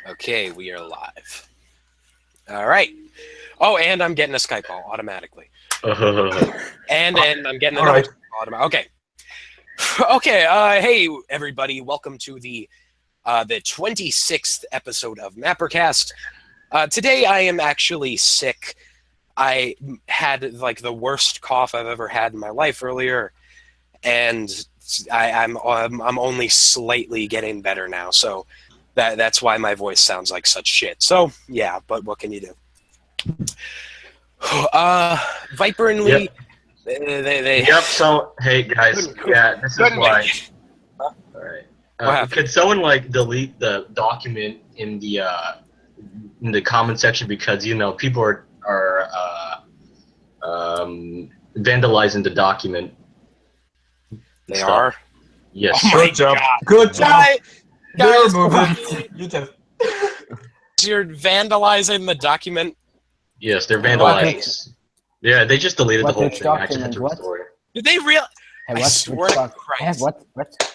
Okay, we are live. All right. Oh, and I'm getting a Skype call automatically. And I'm getting another Skype call automatically. Okay. Hey, everybody. Welcome to the 26th episode of MapperCast. Today I am actually sick. I had like the worst cough I've ever had in my life earlier, and I'm only slightly getting better now. So that's why my voice sounds like such shit. So yeah, but what can you do? Viper and Lee. Yep. They Yep. So hey guys, this is why. All right. Could someone delete the document in the comment section, because people are vandalizing the document. They are. Yes. Oh Good job. God. Good job. Guys, you're vandalizing the document. Yes, they're vandalizing. Yeah, they just deleted the whole thing. I just had to What? restore it. Did they really? Hey, I swear to Christ. What?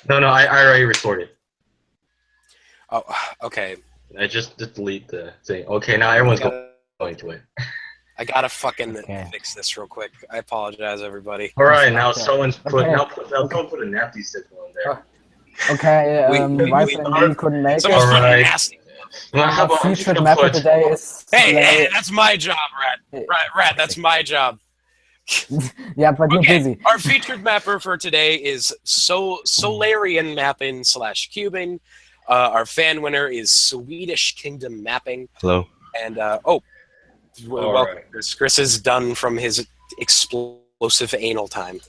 No, I already restored it. Oh, okay. I just delete the thing. Okay, now everyone's going to it. I gotta fucking fix this real quick. I apologize, everybody. All right, now someone's put someone put a nasty signal in there. Okay, Viper and Lee couldn't make Someone's it. putting Alright. nasty. Well, how about I'm just Featured gonna mapper put- today is Hey, that's my job, Rat, that's my job. yeah, but you're busy. Our featured mapper for today is Solarian Mapping /cubing. Our fan winner is Swedish Kingdom Mapping. Hello. And All welcome, right. Chris. Chris is done from his explosive anal time.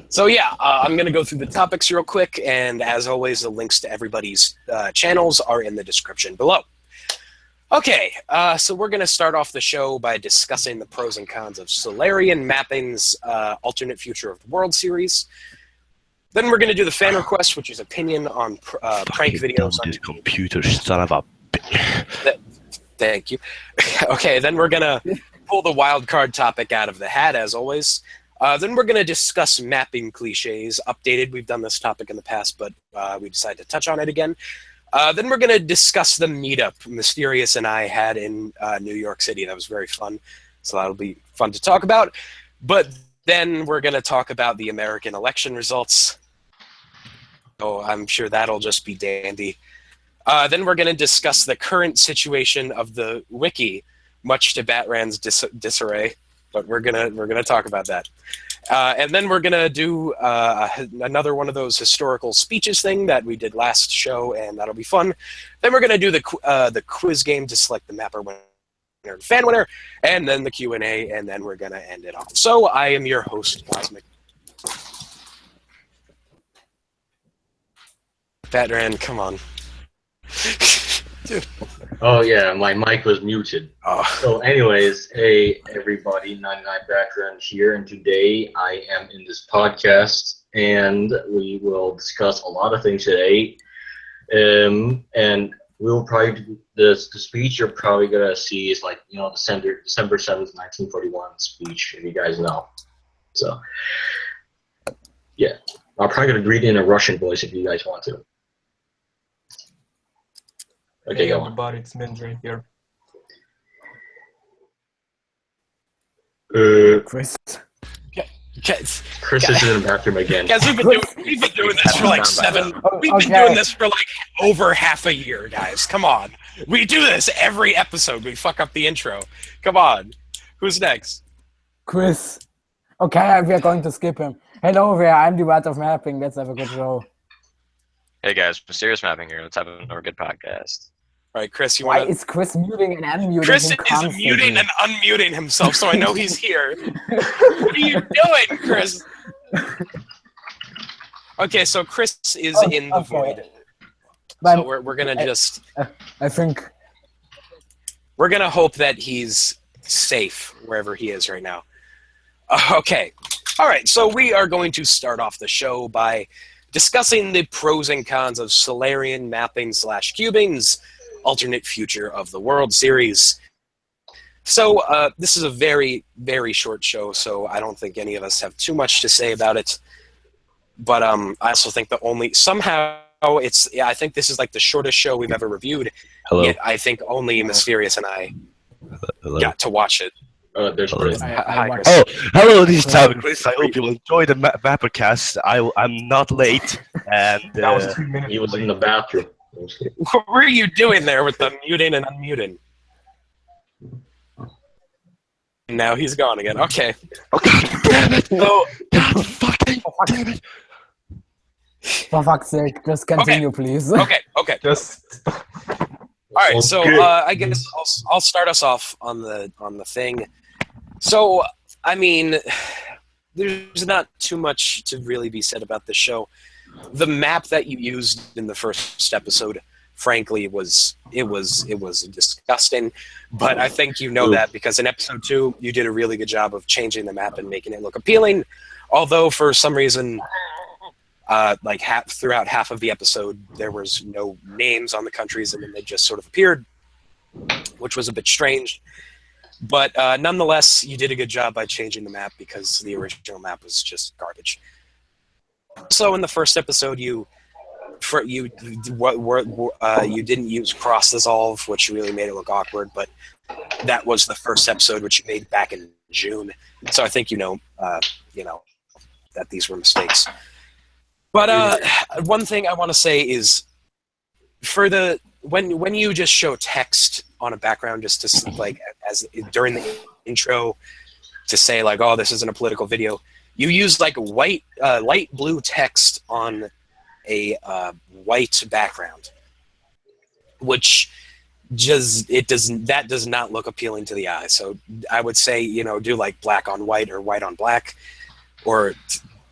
So yeah, I'm gonna go through the topics real quick, and as always, the links to everybody's channels are in the description below. Okay, so we're gonna start off the show by discussing the pros and cons of Solarian Mapping's alternate future of the world series. Then we're gonna do the fan request, which is opinion on prank videos on computer, son of a bitch. Thank you. Okay, then we're gonna pull the wildcard topic out of the hat, as always. Then we're going to discuss mapping cliches. Updated, we've done this topic in the past, but we decided to touch on it again. Then we're going to discuss the meetup Mysterious and I had in New York City. That was very fun, so that'll be fun to talk about. But then we're going to talk about the American election results. Oh, I'm sure that'll just be dandy. Then we're going to discuss the current situation of the Wiki, much to Batran's disarray. But we're gonna talk about that, and then we're gonna do another one of those historical speeches thing that we did last show, and that'll be fun. Then we're gonna do the quiz game to select the mapper winner and fan winner, and then the Q&A, and then we're gonna end it off. So I am your host, Cosmic. Batran, come on. Dude. Oh yeah, my mic was muted. Oh. So anyways, hey everybody, 99 Background here, and today I am in this podcast, and we will discuss a lot of things today. And we'll probably do the speech you're probably gonna see is the December 7th, 1941 speech, if you guys know. So yeah, I'm probably gonna read it in a Russian voice if you guys want to. Okay, Hey go on. everybody, it's Mindry here. Chris. Guys, Chris is in the bathroom again. we've been doing this for we've been doing this for over half a year, guys. Come on. We do this every episode. We fuck up the intro. Come on. Who's next? Chris. Okay, we are going to skip him. Hello there, I'm the Rat of Mapping. Let's have a good show. Hey guys, Mysterious Mapping here. Let's have another good podcast. All right, Chris, you Why want to... is Chris muting and unmuting Chris him is constantly? muting and unmuting himself, so I know he's here. What are you doing, Chris? Okay, so Chris is in the void. But So we're going to just... I think... We're going to hope that he's safe wherever he is right now. Okay. All right, so we are going to start off the show by discussing the pros and cons of Solarian Mapping /cubing's alternate future of the world series. So this is a very, very short show, so I don't think any of us have too much to say about it. But I also think somehow it's I think this is like the shortest show we've ever reviewed. Hello. Yet I think only Mysterious and I Hello. got to watch it. There's Hello. Chris. Hi, Chris. Oh, hello, this is Tyler Chris. I hope you will enjoy the MapperCast. I'm not late, and That was 2 minutes. He was in the bathroom. What were you doing there with the muting and unmuting? Now he's gone again. Okay. okay. Damn it! So, God fucking damn it! For fuck's sake, just continue, please. okay. Just All right. So Okay. I guess I'll start us off on the thing. So I mean, there's not too much to really be said about this show. The map that you used in the first episode, frankly, was disgusting. But I think you know that because in episode 2, you did a really good job of changing the map and making it look appealing. Although for some reason, throughout half of the episode, there was no names on the countries, and then they just sort of appeared, which was a bit strange. But nonetheless, you did a good job by changing the map because the original map was just garbage. So in the first episode, you didn't use cross dissolve, which really made it look awkward. But that was the first episode, which you made back in June. So I think you know that these were mistakes. But one thing I want to say is, for the when you just show text on a background, just to like as during the intro to say like, oh, this isn't a political video. You use like light blue text on a white background, which that does not look appealing to the eye. So I would say do like black on white or white on black, or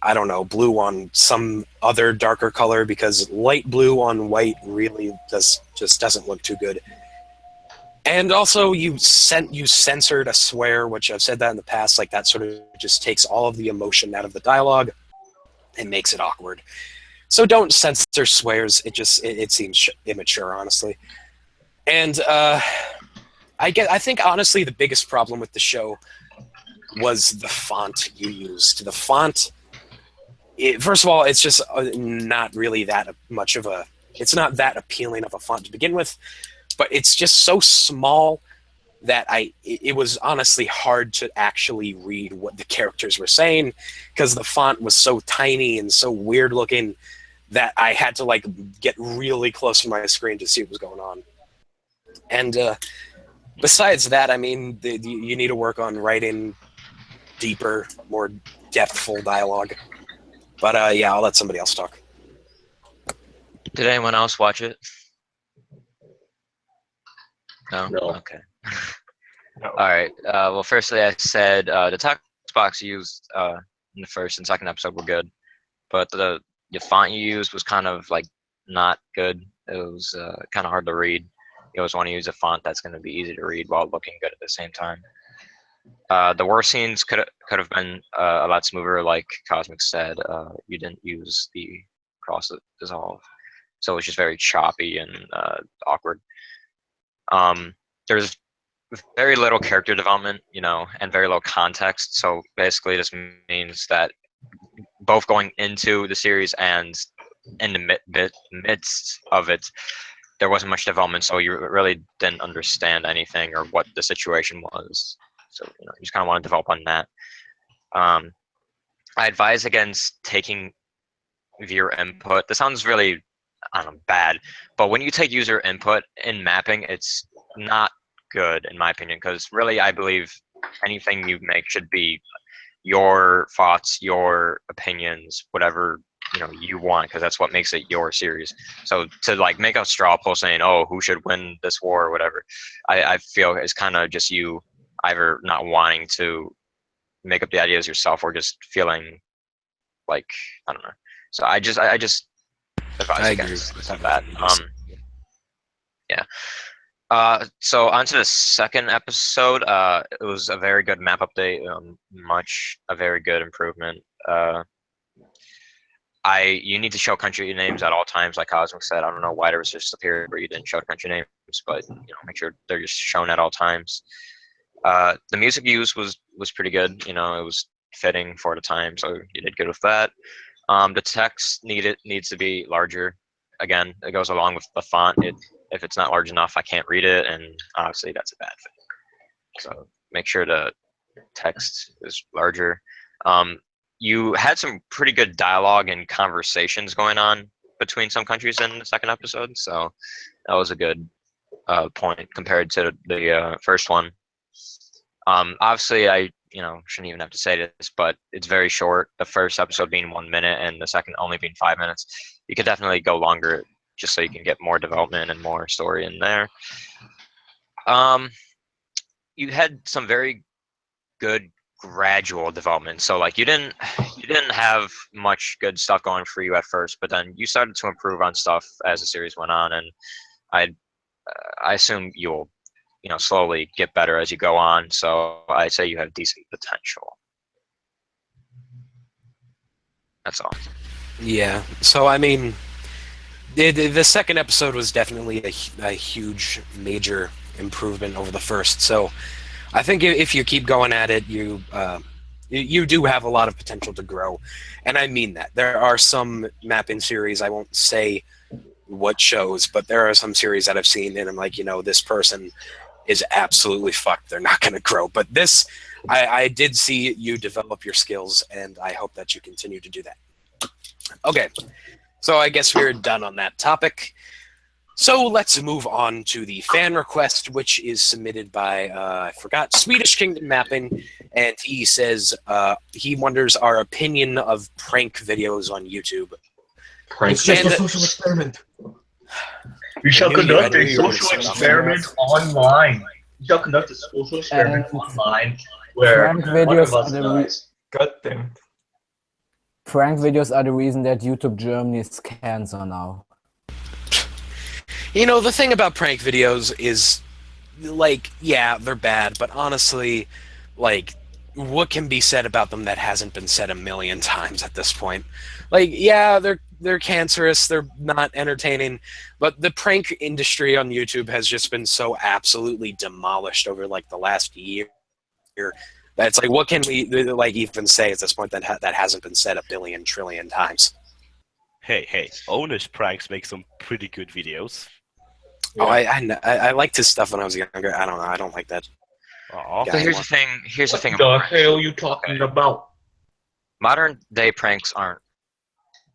I don't know, blue on some other darker color, because light blue on white really doesn't look too good. And also, you censored a swear, which I've said that in the past. Like that sort of just takes all of the emotion out of the dialogue and makes it awkward. So don't censor swears. It seems immature, honestly. And I think honestly the biggest problem with the show was the font you used. The font. First of all, it's just not really that much of a. It's not that appealing of a font to begin with. But it's just so small that it was honestly hard to actually read what the characters were saying, because the font was so tiny and so weird looking that I had to like get really close to my screen to see what was going on. And besides that, I mean, you need to work on writing deeper, more depthful dialogue. But yeah, I'll let somebody else talk. Did anyone else watch it? No? No. Okay. no. All right. Well, firstly, I said the text box used in the first and second episode were good, but the font you used was kind of like not good. It was kind of hard to read. You always want to use a font that's going to be easy to read while looking good at the same time. The war scenes could have been a lot smoother, like Cosmic said. You didn't use the cross dissolve, so it was just very choppy and awkward. There's very little character development, and very little context. So basically, this means that both going into the series and in the midst of it, there wasn't much development. So you really didn't understand anything or what the situation was. So you just kind of want to develop on that. I advise against taking viewer input. This sounds really bad, but when you take user input in mapping, it's not good in my opinion, because really I believe anything you make should be your thoughts, your opinions, whatever you want, because that's what makes it your series. So to like make a straw poll saying, oh, who should win this war or whatever, I feel is kind of just you either not wanting to make up the ideas yourself or just feeling like I don't know. So I just advise against that. Yeah. So on to the second episode. It was a very good map update. A very good improvement. You need to show country names at all times, like Cosmic said. I don't know why there was just a period where you didn't show country names, but make sure they're just shown at all times. The music used was pretty good. It was fitting for the time, so you did good with that. The text needs to be larger. again, it goes along with the font. If it's not large enough, I can't read it, and obviously that's a bad thing. So make sure the text is larger. You had some pretty good dialogue and conversations going on between some countries in the second episode, so that was a good point compared to the first one. Obviously, I shouldn't even have to say this, but it's very short. The first episode being 1 minute and the second only being 5 minutes. You could definitely go longer just so you can get more development and more story in there. You had some very good gradual development. So like you didn't have much good stuff going for you at first, but then you started to improve on stuff as the series went on, and I assume you'll slowly get better as you go on. So I'd say you have decent potential. That's all. Yeah. So I mean, the second episode was definitely a huge, major improvement over the first. So I think if you keep going at it, you do have a lot of potential to grow, and I mean that. There are some mapping series, I won't say what shows, but there are some series that I've seen, and I'm like, this person is absolutely fucked. They're not going to grow. But this, I did see you develop your skills, and I hope that you continue to do that. Okay, so I guess we're done on that topic. So let's move on to the fan request, which is submitted by, I forgot, Swedish Kingdom Mapping, and he says he wonders our opinion of prank videos on YouTube. It's just a social experiment. We shall I knew you- I conduct knew a you were gonna social start off. experiment online. We shall conduct a social experiment And online where prank one videos of us are the dies. God damn it. Prank videos are the reason that YouTube Germany is cancer now. The thing about prank videos is, like, yeah, they're bad, but honestly, like, what can be said about them that hasn't been said a million times at this point? Like, yeah, they're cancerous, they're not entertaining, but the prank industry on YouTube has just been so absolutely demolished over, like, the last year. That's like, what can we like even say at this point that hasn't been said a billion trillion times? Hey, Owner's Pranks make some pretty good videos. Oh, I liked his stuff when I was younger. I don't know. I don't like that. Aw. So here's the thing. Here's the thing. What the hell are you talking about? Modern day pranks aren't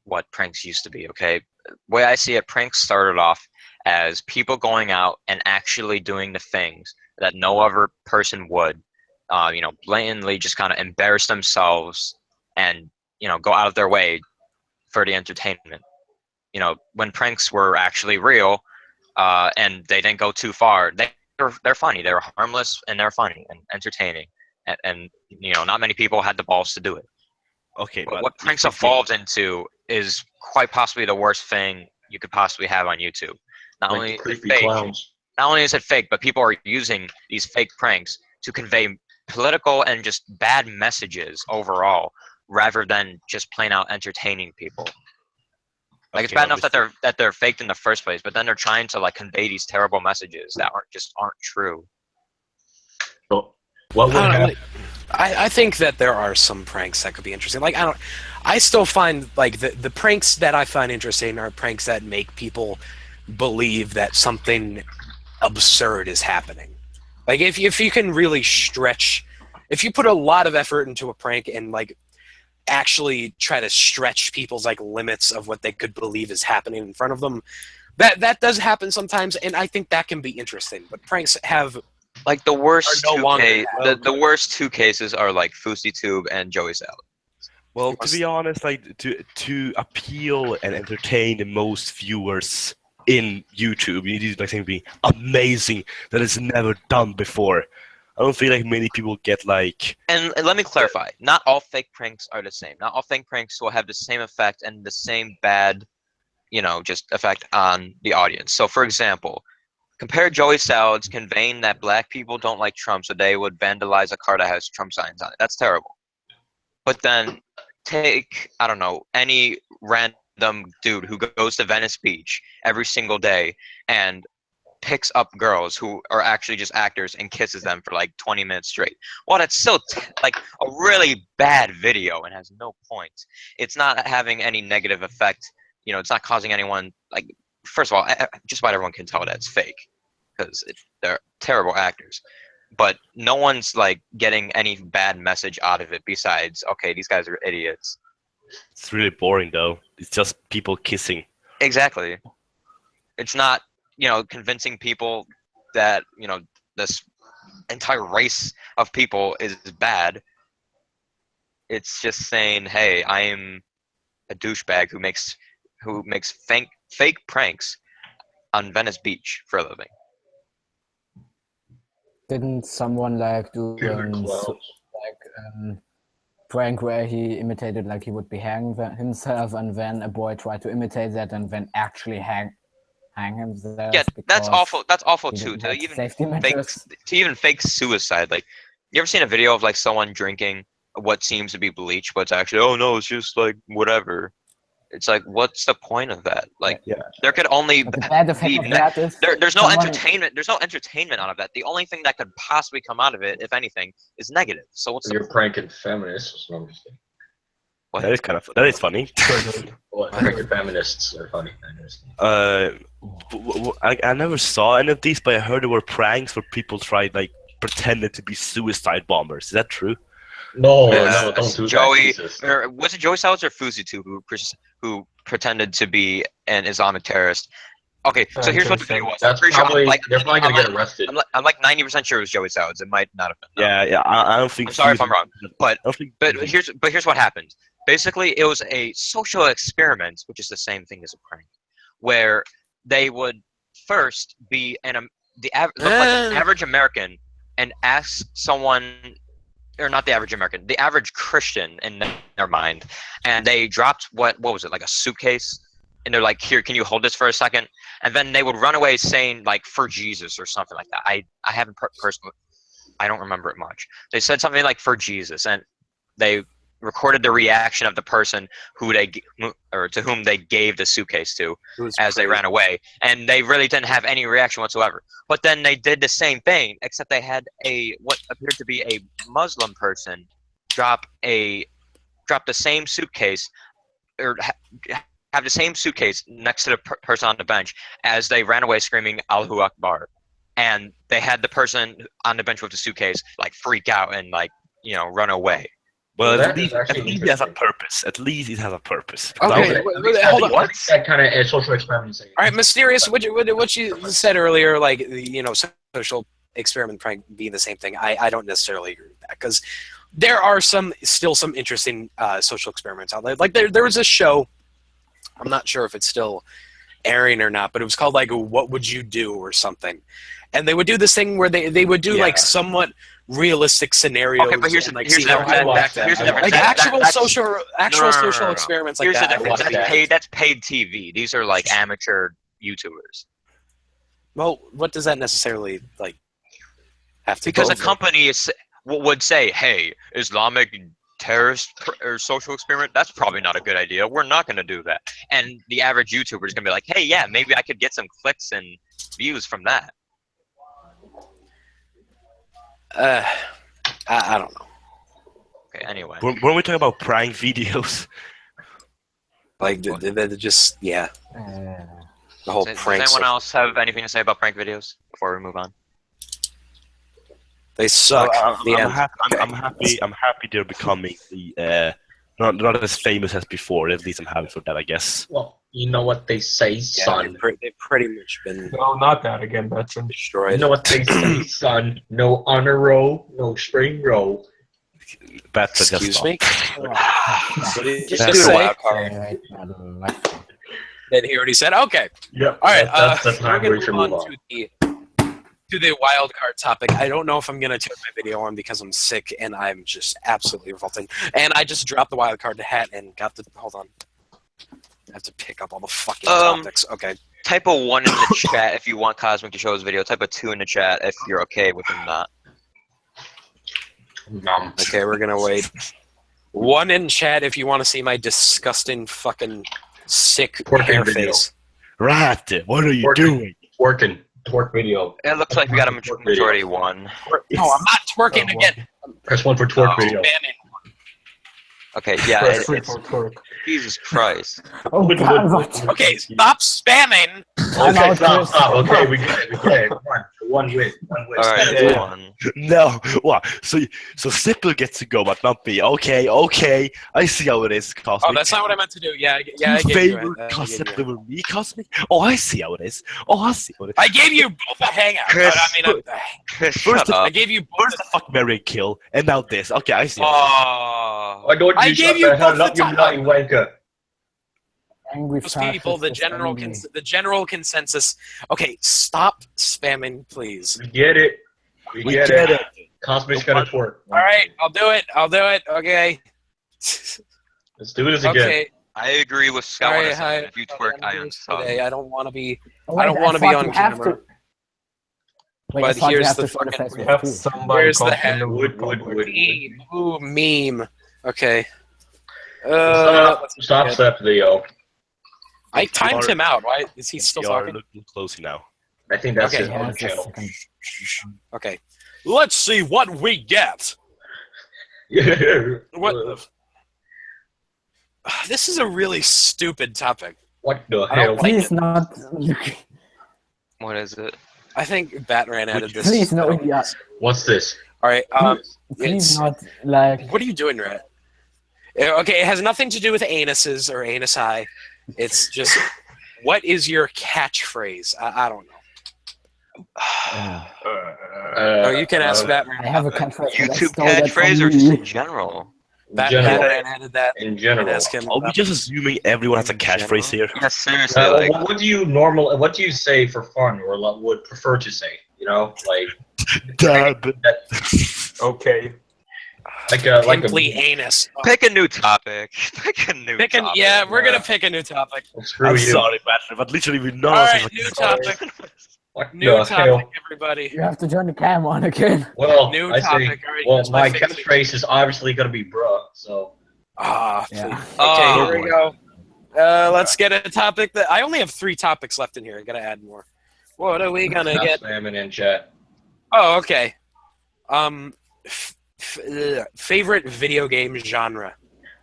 what pranks used to be. Okay, the way I see it, pranks started off as people going out and actually doing the things that no other person would. Blatantly just kind of embarrass themselves and go out of their way for the entertainment. When pranks were actually real, and they didn't go too far, they're funny. They're harmless and they're funny and entertaining, and not many people had the balls to do it. Okay, But but what pranks evolved into is quite possibly the worst thing you could possibly have on YouTube. Not Like only the is it creepy fake, clowns. not only is it fake, but people are using these fake pranks to convey political and just bad messages overall, rather than just plain out entertaining people. Like, it's okay, bad enough but that they're faked in the first place, but then they're trying to like convey these terrible messages that aren't true. So, what would I don't know, happen? I think that there are some pranks that could be interesting. Like, I still find like the pranks that I find interesting are pranks that make people believe that something absurd is happening. Like, if you can really stretch, if you put a lot of effort into a prank and like actually try to stretch people's like limits of what they could believe is happening in front of them, that does happen sometimes, and I think that can be interesting. But pranks have Like the worst Are no longer the worst two cases are like FouseyTube and Joey Salad. well, to be honest, like to appeal and entertain the most viewers in YouTube, you need to like something amazing that is never done before. I don't feel like many people get like. And let me clarify: not all fake pranks are the same. Not all fake pranks will have the same effect and the same bad, just effect on the audience. So, for example, compare Joey Salad's conveying that black people don't like Trump, so they would vandalize a car that has Trump signs on it. That's terrible. But then take, I don't know, any random dude who goes to Venice Beach every single day and picks up girls who are actually just actors and kisses them for like 20 minutes straight. Well, that's still like a really bad video and has no point. It's not having any negative effect, it's not causing anyone like. First of all, just about everyone can tell that it's fake because they're terrible actors. But no one's like getting any bad message out of it besides, okay, these guys are idiots. It's really boring though. It's just people kissing. Exactly. It's not, convincing people that, this entire race of people is bad. It's just saying, hey, I am a douchebag who makes fake pranks on Venice Beach for a living. Didn't someone do prank where he imitated he would be hanging himself, and then a boy tried to imitate that and then actually hang himself? Yeah, that's awful. That's awful too. To even fake suicide. Like, you ever seen a video of someone drinking what seems to be bleach, but it's actually, oh no, it's just whatever. It's what's the point of that? There could only be there's no entertainment. There's no entertainment out of that. The only thing that could possibly come out of it, if anything, is negative. So what's You're pranking feminists? No, I'm just kidding. What? That is funny. Well, pranking feminists are funny. I never saw any of these, but I heard there were pranks where people tried pretended to be suicide bombers. Is that true? No, don't do Joey, that. was it Joey Salads or Fuzitu who pretended to be an Islamic terrorist? Okay, so here's what the video was. That's probably they're probably gonna get arrested. I'm 90% sure it was Joey Salads. It might not have been. Yeah. I don't think. I'm sorry if I'm wrong, but here's what happened. Basically, it was a social experiment, which is the same thing as a prank, where they would first be look like an average American and ask someone. Or not the average American, the average Christian in their mind, and they dropped what was it, a suitcase, and they're like, here, can you hold this for a second? And then they would run away saying for Jesus or something like that. I haven't personally, I don't remember it much. They said something like for Jesus, and they recorded the reaction of the person to whom they gave the suitcase to as they ran away, and they really didn't have any reaction whatsoever. But then they did the same thing, except they had what appeared to be a Muslim person drop the same suitcase, or have the same suitcase next to the person on the bench as they ran away screaming Allahu Akbar, and they had the person on the bench with the suitcase freak out and run away. Well, at least it has a purpose. At least it has a purpose. Okay, hold on. What's that kind of social experiment? All right, Mysterious. What you said earlier, social experiment prank being the same thing. I don't necessarily agree with that, because there are still some interesting social experiments out there. There was a show. I'm not sure if it's still airing or not, but it was called What Would You Do or something, and they would do this thing where they would do somewhat realistic scenarios. Okay, but here's the difference. Actual social experiments like that. Here's the difference. That's paid TV. These are amateur YouTubers. Well, what does that necessarily have to? Because a company would say, "Hey, Islamic terrorist or social experiment. That's probably not a good idea. We're not going to do that." And the average YouTuber is going to be like, "Hey, yeah, maybe I could get some clicks and views from that." I don't know. Okay, anyway. When we talk about prank videos, they're just the whole prank. Does anyone else have anything to say about prank videos before we move on? They suck. I'm happy they're becoming not as famous as before. At least I'm happy for that, I guess. Well, you know what they say, son. They've pretty much been No, not that again, Betson. destroyed. You know what they say, son. No honor roll, no spring roll. Excuse me? What did you Just just do the say? Wildcard. Then he already said, okay. Yep. All right, That's the we're time going we to should move move on on. to the wild card topic. I don't know if I'm going to turn my video on because I'm sick and I'm just absolutely revolting. And I just dropped the wild card hat and got the... Hold on. I have to pick up all the fucking topics. Okay. Type a 1 in the chat if you want Cosmic to show his video. Type a 2 in the chat if you're okay with him not. Okay, we're going to wait. 1 in chat if you want to see my disgusting fucking sick hair face. Rat, what are you doing? Twerk video. It looks like we got a majority 1. No, I'm not twerking again. Press 1 for twerk video. Banning. Okay, yeah, Press free it's for Turk. Jesus Christ. Oh God, what? Okay, stop spamming. Time Okay, out, stop, Chris. stop. Okay, we get it. One win. All right, Yeah, it's yeah. one. No, what? So Sipple gets to go, but not me. Okay. I see how it is, Cosmic. Oh, that's not what I meant to do. Yeah, I You gave you favor a Sipple over me, Cosmic? Oh, I see how it is. I gave you both a hangout. Chris. But, I mean, Chris, First shut up. I gave you both. First the fuck, marry, and kill, and now this. Okay, I see. How Oh. Why don't you I gave shut you the hell both up, the you bloody wanker? Angry Most people, the general consensus. Okay, stop spamming, please. We get it. We get it. Cosmic's gonna twerk. All right, I'll do it. Okay. Let's do this again. Okay. I agree with Scott. All When I right, said hi. if you twerk, I I'm am today. I don't want to be. Oh, I don't want to be thought on you have camera. to- Wait, I But thought you here's have the to show the fucking- face We with have two. somebody Where's the called head? Wood. Meme. Ooh, meme. Okay. Stop that video. I timed him out. Why is he still you are talking? looking closely now. I think that's Okay. his Yeah, own it's the channel. second. Okay. Let's see what we get. What? The... This is a really stupid topic. What the I don't hell? like Please not. What is it? I think Batran added this. Please no, I don't- yeah. What's this? All right. Please It's- not like. What are you doing, Rat? Okay, it has nothing to do with anuses or anus high. It's just, what is your catchphrase? I don't know. Oh, you can ask Batman. I have a catchphrase. but I YouTube stole that from catchphrase or just you. in general? Batman added that. In You can general. ask him. Are we just assuming everyone has a catchphrase here? Yeah, seriously, like what do you say for fun or would prefer to say? You know, Dab. Okay. like a Pimply anus. Oh, pick a new topic. Pick a new topic. yeah, we're gonna pick a new topic. screw I'm you. sorry, Patrick, but literally we know. All right, new topic. What New the topic, hell? everybody. You have to turn the cam on again. Well, New I topic. say, All right, well, here's my favorite. catchphrase is obviously gonna be bruh. So Ah, Yeah. please. Oh, Okay, here we go. Let's get a topic that I only have 3 topics left in here. I gotta add more. What are we gonna stop get? spamming in chat. Oh, okay. Favorite video game genre.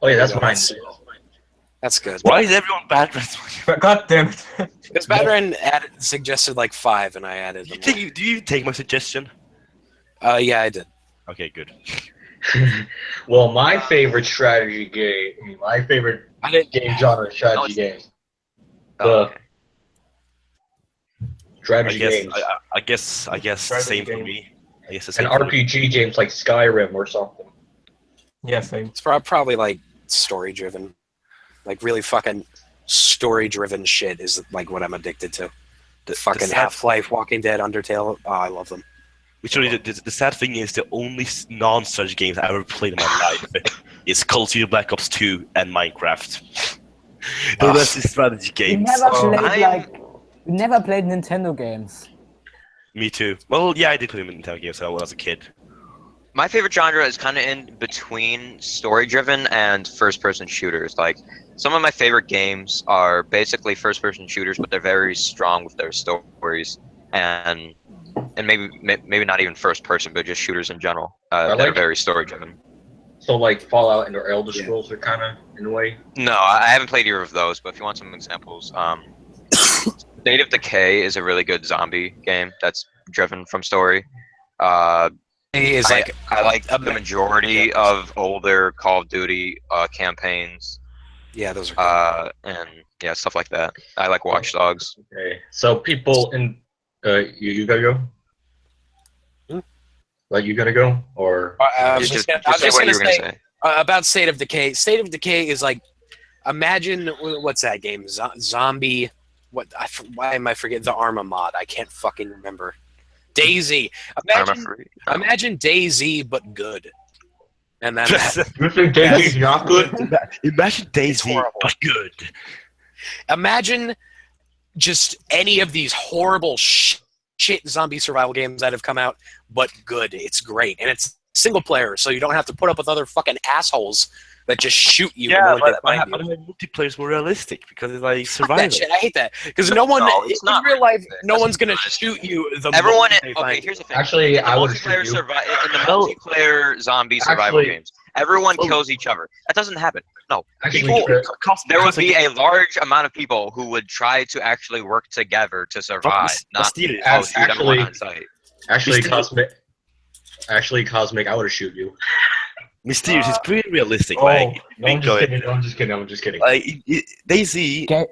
Oh yeah, that's There we go. mine. That's good. Why is everyone Patrick? God damn it. Because Batman suggested like 5, and I added them. Do you take my suggestion? Yeah, I did. Okay, good. Well, my favorite strategy game, my favorite I did. game genre, strategy games. Oh, okay. Strategy I games. guess Strategy same for game. me. I guess the And same for me. RPG games like Skyrim or something. Yeah, same. It's probably like story driven, like really fucking story driven shit is like what I'm addicted to. The fucking sad- Half-Life, Walking Dead, Undertale. Oh, I love them. Literally, the sad thing is the only non-such games I ever played in my life is Call of Duty Black Ops 2 and Minecraft. The rest is strategy You games. never Oh, played you never played Nintendo games. Me too. Well, yeah, I did play Nintendo games when I was a kid. My favorite genre is kind of in between story-driven and first-person shooters. Like, some of my favorite games are basically first-person shooters, but they're very strong with their stories, and maybe not even first-person, but just shooters in general. That are very story-driven. So like Fallout and or Elder Scrolls are kind of in a way. No, I haven't played either of those, but if you want some examples, State of Decay is a really good zombie game that's driven from story. Is like I like the majority of older Call of Duty campaigns, yeah, those are and yeah, stuff like that. I like Watch Dogs. Okay. So people in you gotta go. Like you gotta go or I was Just just say what gonna you were gonna say say. about State of Decay. State of Decay is like, imagine what's that game? Zombie. Why am I forgetting the Arma mod? I can't fucking remember. Daisy. Imagine Daisy, but good. And then you think Daisy's not good? Imagine Daisy, horrible. but good. imagine just any of these horrible shit zombie survival games that have come out, but good. It's great, and it's single player, so you don't have to put up with other fucking assholes that just shoot you. Yeah, the but moment they find you. multiplayer is more realistic because it's like Fuck survival. that shit. I hate that because no one it's in not real life, realistic. no That's one's gonna not shoot you. The Everyone, moment they okay, find here's you. the thing. Actually, In the I would multiplayer shoot you. in the multiplayer zombie survival Actually, games, everyone kills each other. That doesn't happen. No, Actually, people. There would be a large amount of people who would try to actually work together to survive, not Mysterious. shoot everyone on sight. Cosmic, I would have shoot you. Mysterious is pretty realistic. Oh, Like, No, I'm just kidding. I'm just kidding. like Daisy. Okay.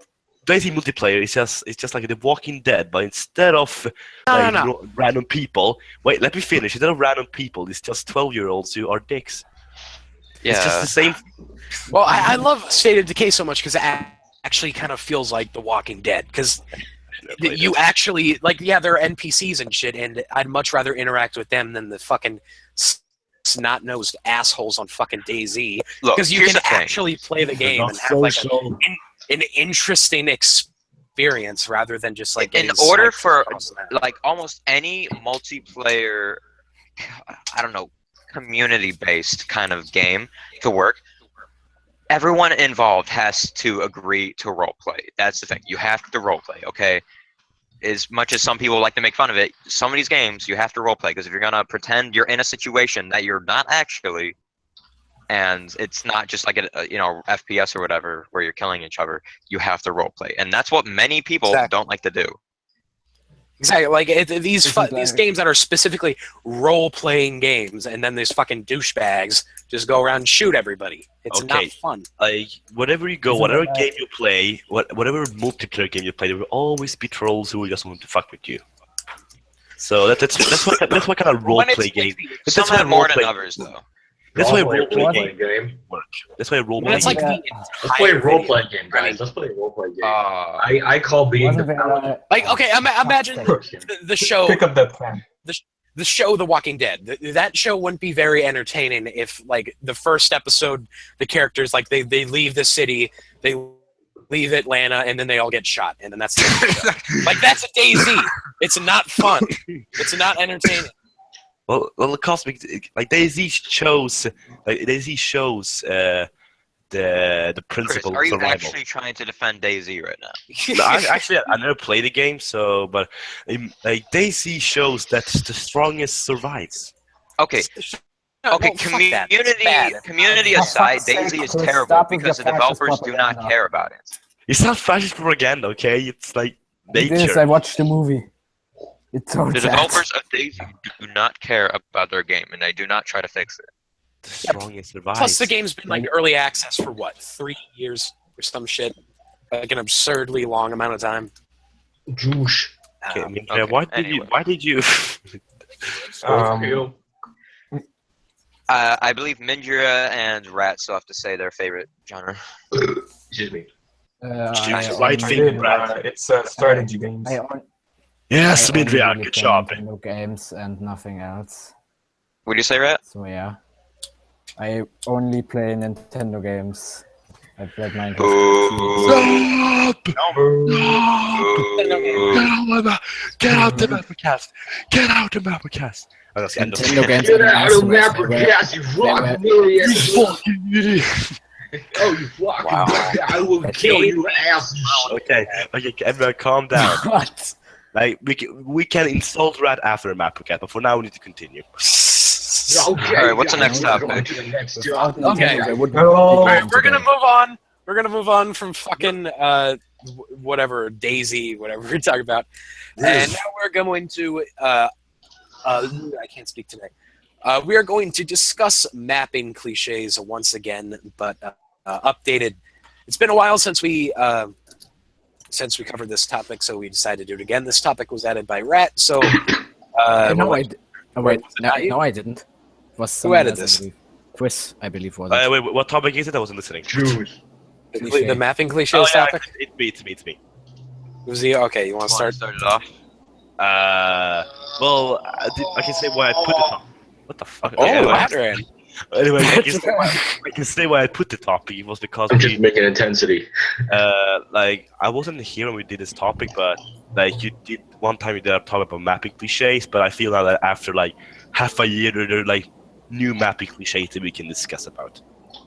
Daisy multiplayer is just like The Walking Dead, but instead of random people, wait, let me finish. Instead of random people, it's just 12-year-olds who are dicks. Yeah. It's just the same. Well, I love State of Decay so much because it actually kind of feels like The Walking Dead. Because you actually, like, yeah, there are NPCs and shit, and I'd much rather interact with them than the fucking snot-nosed assholes on fucking DayZ. Look, Because you here's can the thing. actually play the game and have like an interesting experience rather than just like In getting order sniped for across the map. like almost any multiplayer, I don't know, community-based kind of game to work, everyone involved has to agree to roleplay. That's the thing. You have to roleplay, okay? As much as some people like to make fun of it, some of these games you have to roleplay, because if you're gonna pretend you're in a situation that you're not actually, and it's not just like a FPS or whatever where you're killing each other, you have to roleplay, and that's what many people don't like to do. Exactly, like these Isn't games that are specifically role-playing games, and then these fucking douchebags just go around and shoot everybody. It's not Okay. fun. Like wherever you go, Isn't whatever that- game you play, whatever multiplayer game you play, there will always be trolls who will just want to fuck with you. So that's what kind of When it's roleplay game. some That's why have more than roleplay- others, though. That's why Roleplay roleplay game game. work. That's why Well, roleplay that's like game. the Let's play a entire role-playing video. game, guys. Let's play a role-playing game. Uh, I call being Wasn't the there, paladin. Like, okay, imagine the show, Pick up that plan. the show The Walking Dead. That show wouldn't be very entertaining if, like, the first episode, the characters, like, they leave the city, they leave Atlanta, and then they all get shot, and then that's the end of the show. Like, that's a DayZ. It's not fun. It's not entertaining. Well, Cosmic, like DayZ shows the principle Chris, are of you survival. actually trying to defend DayZ right now? No, I never played the game, so but like DayZ shows that the strongest survives. Okay, No, okay. fuck that. It's bad. Community For aside, fuck's sake, DayZ is Chris, terrible stop with because the your fascist developers do not propaganda. care about it. It's not fascist propaganda, okay? It's like It is. nature. I watched the movie. It's so The sad. developers of DayZ do not care about their game, and they do not try to fix it. The strongest survives. Plus, the game's been, like, early access for, what, 3 years or some shit? Like, an absurdly long amount of time. Juice. Okay, I mean, Okay, why did you? I believe Mindra and Rat still have to say their favorite genre. Excuse me. Right I thing, did, Brad. it's strategy games. Yes, I only Midriak, really good play job. Nintendo games and nothing else. Would you say, Rat? So yeah, I only play Nintendo games. I played Minecraft. Stop! Get out the MapperCast! Get out the MapperCast! Oh, that's the end of it. Nintendo games Get are the out of best ones. MapperCast, you fucking You idiot! fucking idiot! Oh, you fucking Wow. I will kill you, ass! Okay, everyone, calm down. What? Like we can insult Rat after a MapperCast, but for now we need to continue. Okay, Alright, what's the next guys, topic? go to the next Without topic. Okay. Nintendo, there wouldn't Oh. be All right, games we're gonna today. move on. We're gonna move on from fucking whatever DayZ, whatever we're talking about, and now we're going to I can't speak today. We are going to discuss mapping cliches once again, but updated. It's been a while since we covered this topic, so we decided to do it again. This topic was added by Rat, so No, wait, was it not you? no, I didn't. It was Who someone added else, I this? believe. Chris, I believe, was it. Wait, what topic is it? I wasn't listening. Juice. the mapping cliches Oh yeah, topic. it's me. Was he okay? You want to start? Start it off. Well, I can say why I put the topic. What the fuck? Oh, Anyway, Rat. anyway, I can say why I put the topic. It was because I'm just making intensity. like I wasn't here when we did this topic, but like you did one time you did a topic about mapping cliches, but I feel now that after like half a year there are like new mapping cliches that we can discuss about.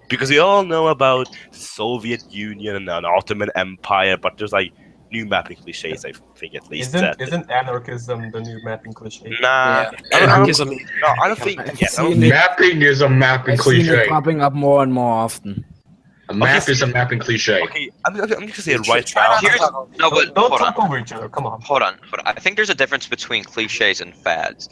Because we all know about the Soviet Union and the Ottoman Empire, but there's like new mapping cliches. I think at least. Isn't anarchism the new mapping cliche? Nah, Yeah. Anarchism. no, I don't think. I've Yeah, I don't seen it. Mapping is a mapping I've seen it cliche. popping up more and more often. A map is a mapping cliche. Okay, I'm just gonna say it right now. Here's no, but Don't hold on. talk over each other. Come on. Hold on. I think there's a difference between cliches and fads.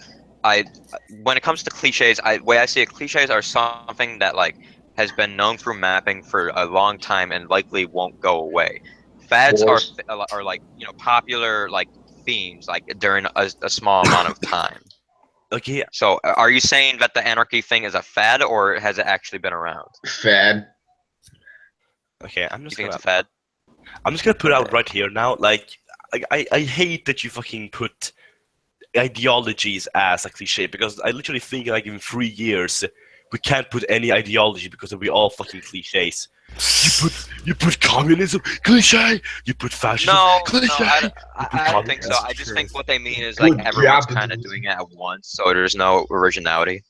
When it comes to cliches, the way I see it, cliches are something that like has been known through mapping for a long time and likely won't go away. Fads are like popular like themes like during a small amount of time. Okay, So are you saying that the anarchy thing is a fad or has it actually been around? Fad. okay, You think it's a fad? I'm just gonna put it out right here now. Like, I hate that you fucking put ideologies as a cliche because I literally think like in 3 years we can't put any ideology because we all fucking cliches. You put communism cliche. You put fascism cliche. I don't think so. I just think what they mean is like everyone's kind of doing it at once, so there's no originality.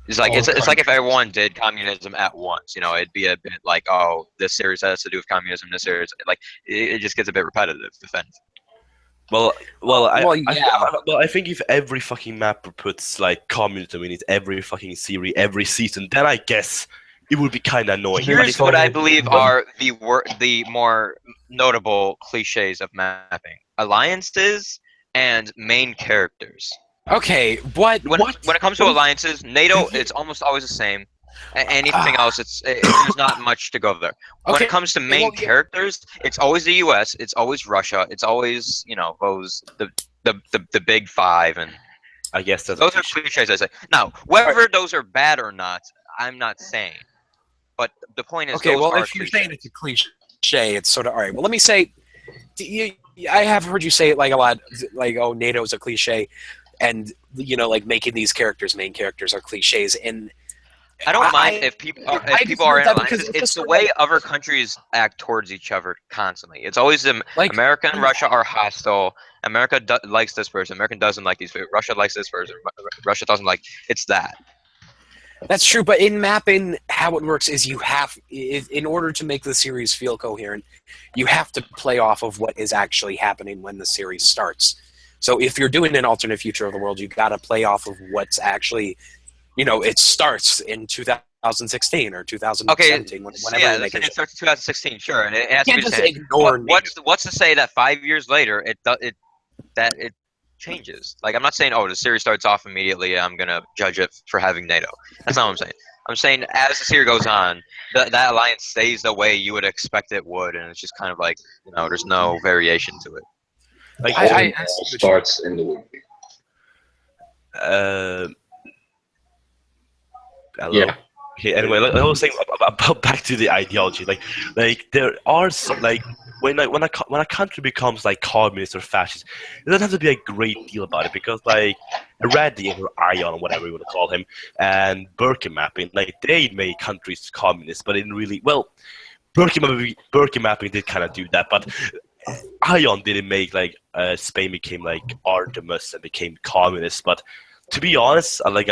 It's like it's like if everyone did communism at once, it'd be a bit like, oh, this series has to do with communism. This series, like, it just gets a bit repetitive. Defense. Well, yeah. I think if every fucking mapper puts like communism in it every fucking series, every season, then I guess it would be kind of annoying. Here's what I believe are the more notable cliches of mapping: alliances and main characters. Okay, what? When it comes to alliances, NATO, it's almost always the same. Anything else, there's not much to go there. When Okay, it comes to main characters, it's always the U.S., it's always Russia, it's always those the big five, and I guess those are cliches. I say now, whether those are bad or not, I'm not saying. But the point is, Okay, those well, are if you're cliches. saying it's a cliche, it's sort of all right. Well, let me say, I have heard you say it like a lot, like, oh, NATO's a cliche, and like making these characters main characters are cliches, and I don't mind if people are in alliances. It's the way other countries act towards each other constantly. It's always America and Russia are hostile. America likes this person. America doesn't like these. Russia likes this person. Russia doesn't like. It's that. That's true, but in mapping, how it works is in order to make the series feel coherent, you have to play off of what is actually happening when the series starts. So if you're doing an alternate future of the world, you got to play off of what's actually, it starts in 2016 or 2017. Okay, it starts in 2016, sure, and it has you to can't be just said. ignore What's to say that 5 years later it changes? Like, I'm not saying, oh, the series starts off immediately and I'm gonna judge it for having NATO. That's not what I'm saying. I'm saying as the series goes on, that alliance stays the way you would expect it would, and it's just kind of like, there's no variation to it. Like, I starts in the Wiki. Yeah. Okay. Anyway, I was saying about back to the ideology. Like there are some, like when a country becomes like communist or fascist, it doesn't have to be a great deal about it because like Radiator, Ion, whatever you want to call him, and Birkin Mapping, like they made countries communist, but it didn't really. Well, Birkin Mapping did kind of do that, but Ion didn't make like Spain became like Artemis and became communist. But to be honest, like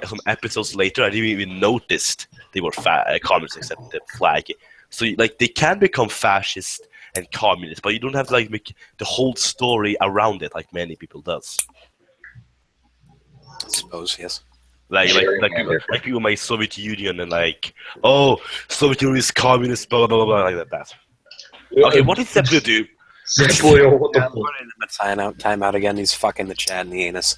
some episodes later, I didn't even noticed they were communist except the flag. So like they can become fascist and communist, but you don't have to like make the whole story around it like many people does. I suppose, yes. Like people make Soviet Union and like, oh, Soviet Union is communist, blah blah blah blah, like that. Okay, what did Zeppelin do? Zeppelin, what the fuck? Time out again. He's fucking the Chad in the anus.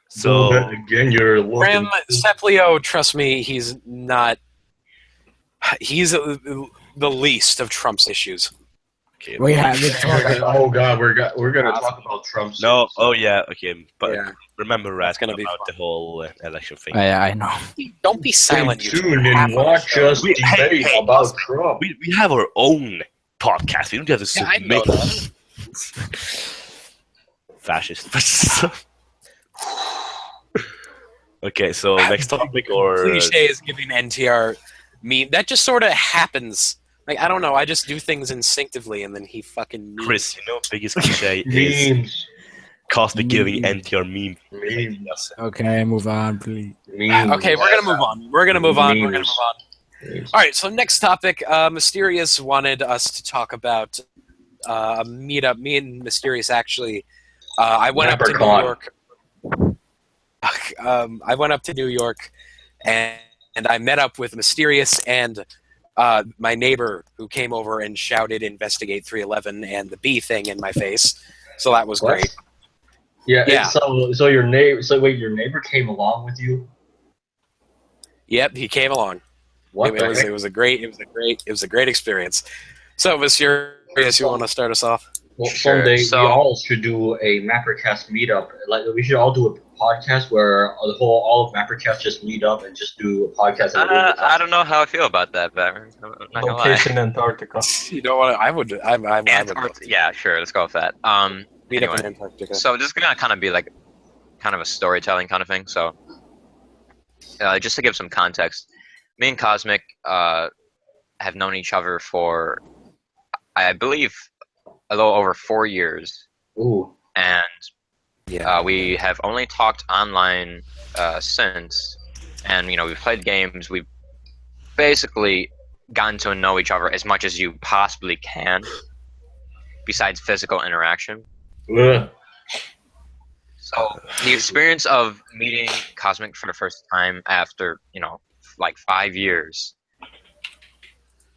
So again, you're Ram Seplio, trust me, he's not. He's the least of Trump's issues. Okay, We have it. Oh god, we're gonna talk about Trump. No, oh yeah, okay, but Yeah. Remember, Rat, gonna be about fun. the whole election thing. Yeah, I know. Don't be silent. Stay tuned and watch us debate about Trump. We have our own podcast. We don't have to Yeah, I know submit. Fascist. Okay, so next topic or Cliche is giving NTR meme. That just sort of happens. Like, I don't know. I just do things instinctively, and then he fucking memes. Chris, biggest cliche is Memes. Cosby giving NTR meme. Memes. Okay, move on, please. Memes. Okay, we're gonna move on. We're gonna move on. We're gonna move on. All right, so next topic. Mysterious wanted us to talk about a meetup. Me and Mysterious actually. I went up to New MapperCon. York. I went up to New York, and I met up with Mysterious and my neighbor, who came over and shouted "Investigate 311" and the bee thing in my face. So that was What? great. Yeah. Yeah. So your neighbor. So wait, your neighbor came along with you. Yep, he came along. What? It was a great experience. So, Mysterious, you want to start us off? Well, Sure, someday so- we all should do a MapperCast meetup. Like we should all do a podcast where all of MapperCast just meet up and just do a podcast. I don't know how I feel about that, Baron. I'm not gonna lie. Location Antarctica. You know what? I would. I would Yeah, sure. Let's go with that. meet up Anyway, in Antarctica. so this is gonna kind of be like, kind of a storytelling kind of thing. So, just to give some context, me and Cosmic have known each other for, I believe, a little over 4 years, Ooh. and Yeah. we have only talked online since, and we've played games. We've basically gotten to know each other as much as you possibly can, besides physical interaction. Ugh. So the experience of meeting Cosmic for the first time after like 5 years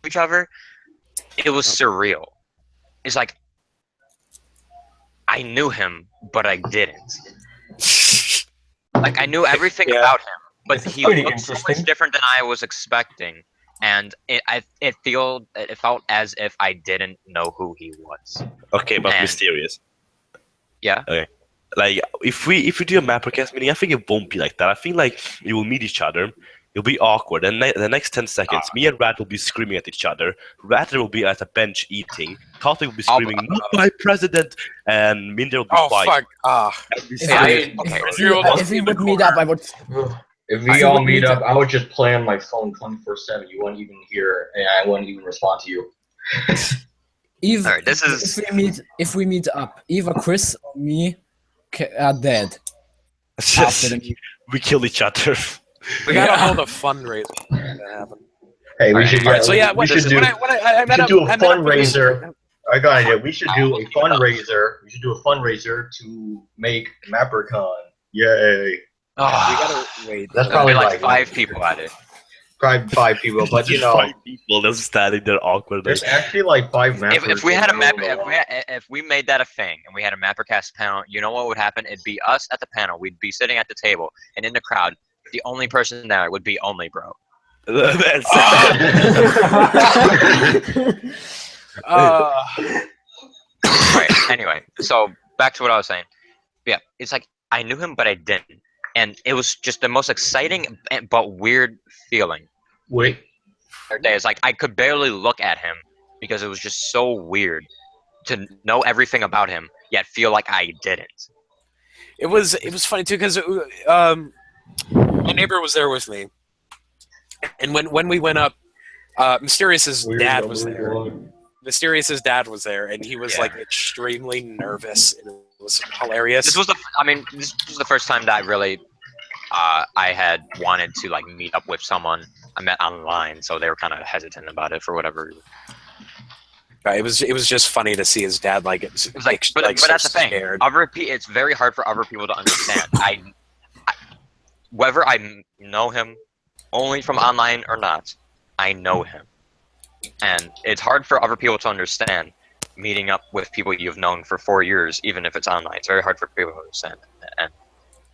each other, it was surreal. It's like I knew him, but I didn't. Like I knew everything Yeah. about him, but This is he pretty looked so much interesting. different than I was expecting, and it felt as if I didn't know who he was. Okay, but And- Mysterious. Yeah. Okay. Like if we do a MapperCast meeting, I think it won't be like that. I think like we will meet each other. It'll be awkward, and the next 10 seconds, me and Rat will be screaming at each other. Rat will be at a bench eating. Cosmic will be screaming, "Not my president!" And Minder will be Oh quiet. fuck! And we If say, I- Okay. If we would meet up, I would. Ugh. If we all meet up, I would just play on my phone 24/7. You won't even hear, and I won't even respond to you. Either, Alright, this is- if we meet up, either Chris or me are dead after the meeting. we kill each other. We gotta Yeah. hold a fundraiser to make that happen. Hey, we Alright, should. Alright, so yeah, we should do. when I met should up, do a I met up with this- fundraiser. I got an idea. We should do a fundraiser. We should do a fundraiser to make MapperCon. Yay! We gotta wait. That's There'll probably be like like 5 people at it. Probably 5 people, but you Just know, 5 people just standing there awkwardly. there's actually like 5 mappers. If we had a in map, the room. if we made that a thing and we had a MapperCast panel, you know what would happen? It'd be us at the panel. We'd be sitting at the table, and in the crowd, the only person there would be Only Bro. That's- Right. Anyway, so back to what I was saying. Yeah, it's like I knew him, but I didn't, and it was just the most exciting but weird feeling. Wait, Other day, it's like I could barely look at him because it was just so weird to know everything about him, yet feel like I didn't. It was funny too because my neighbor was there with me, and when we went up, Mysterious's weird dad number was there. one. Mysterious's dad was there, and he was Yeah. like extremely nervous. And it was hilarious. This was this was the first time that I really, I had wanted to like meet up with someone I met online, so they were kind of hesitant about it for whatever reason. It was just funny to see his dad like it's It's like, but so that's the thing. scared. It's very hard for other people to understand. Whether I know him only from online or not, I know him, and it's hard for other people to understand. Meeting up with people you've known for 4 years, even if it's online, it's very hard for people to understand.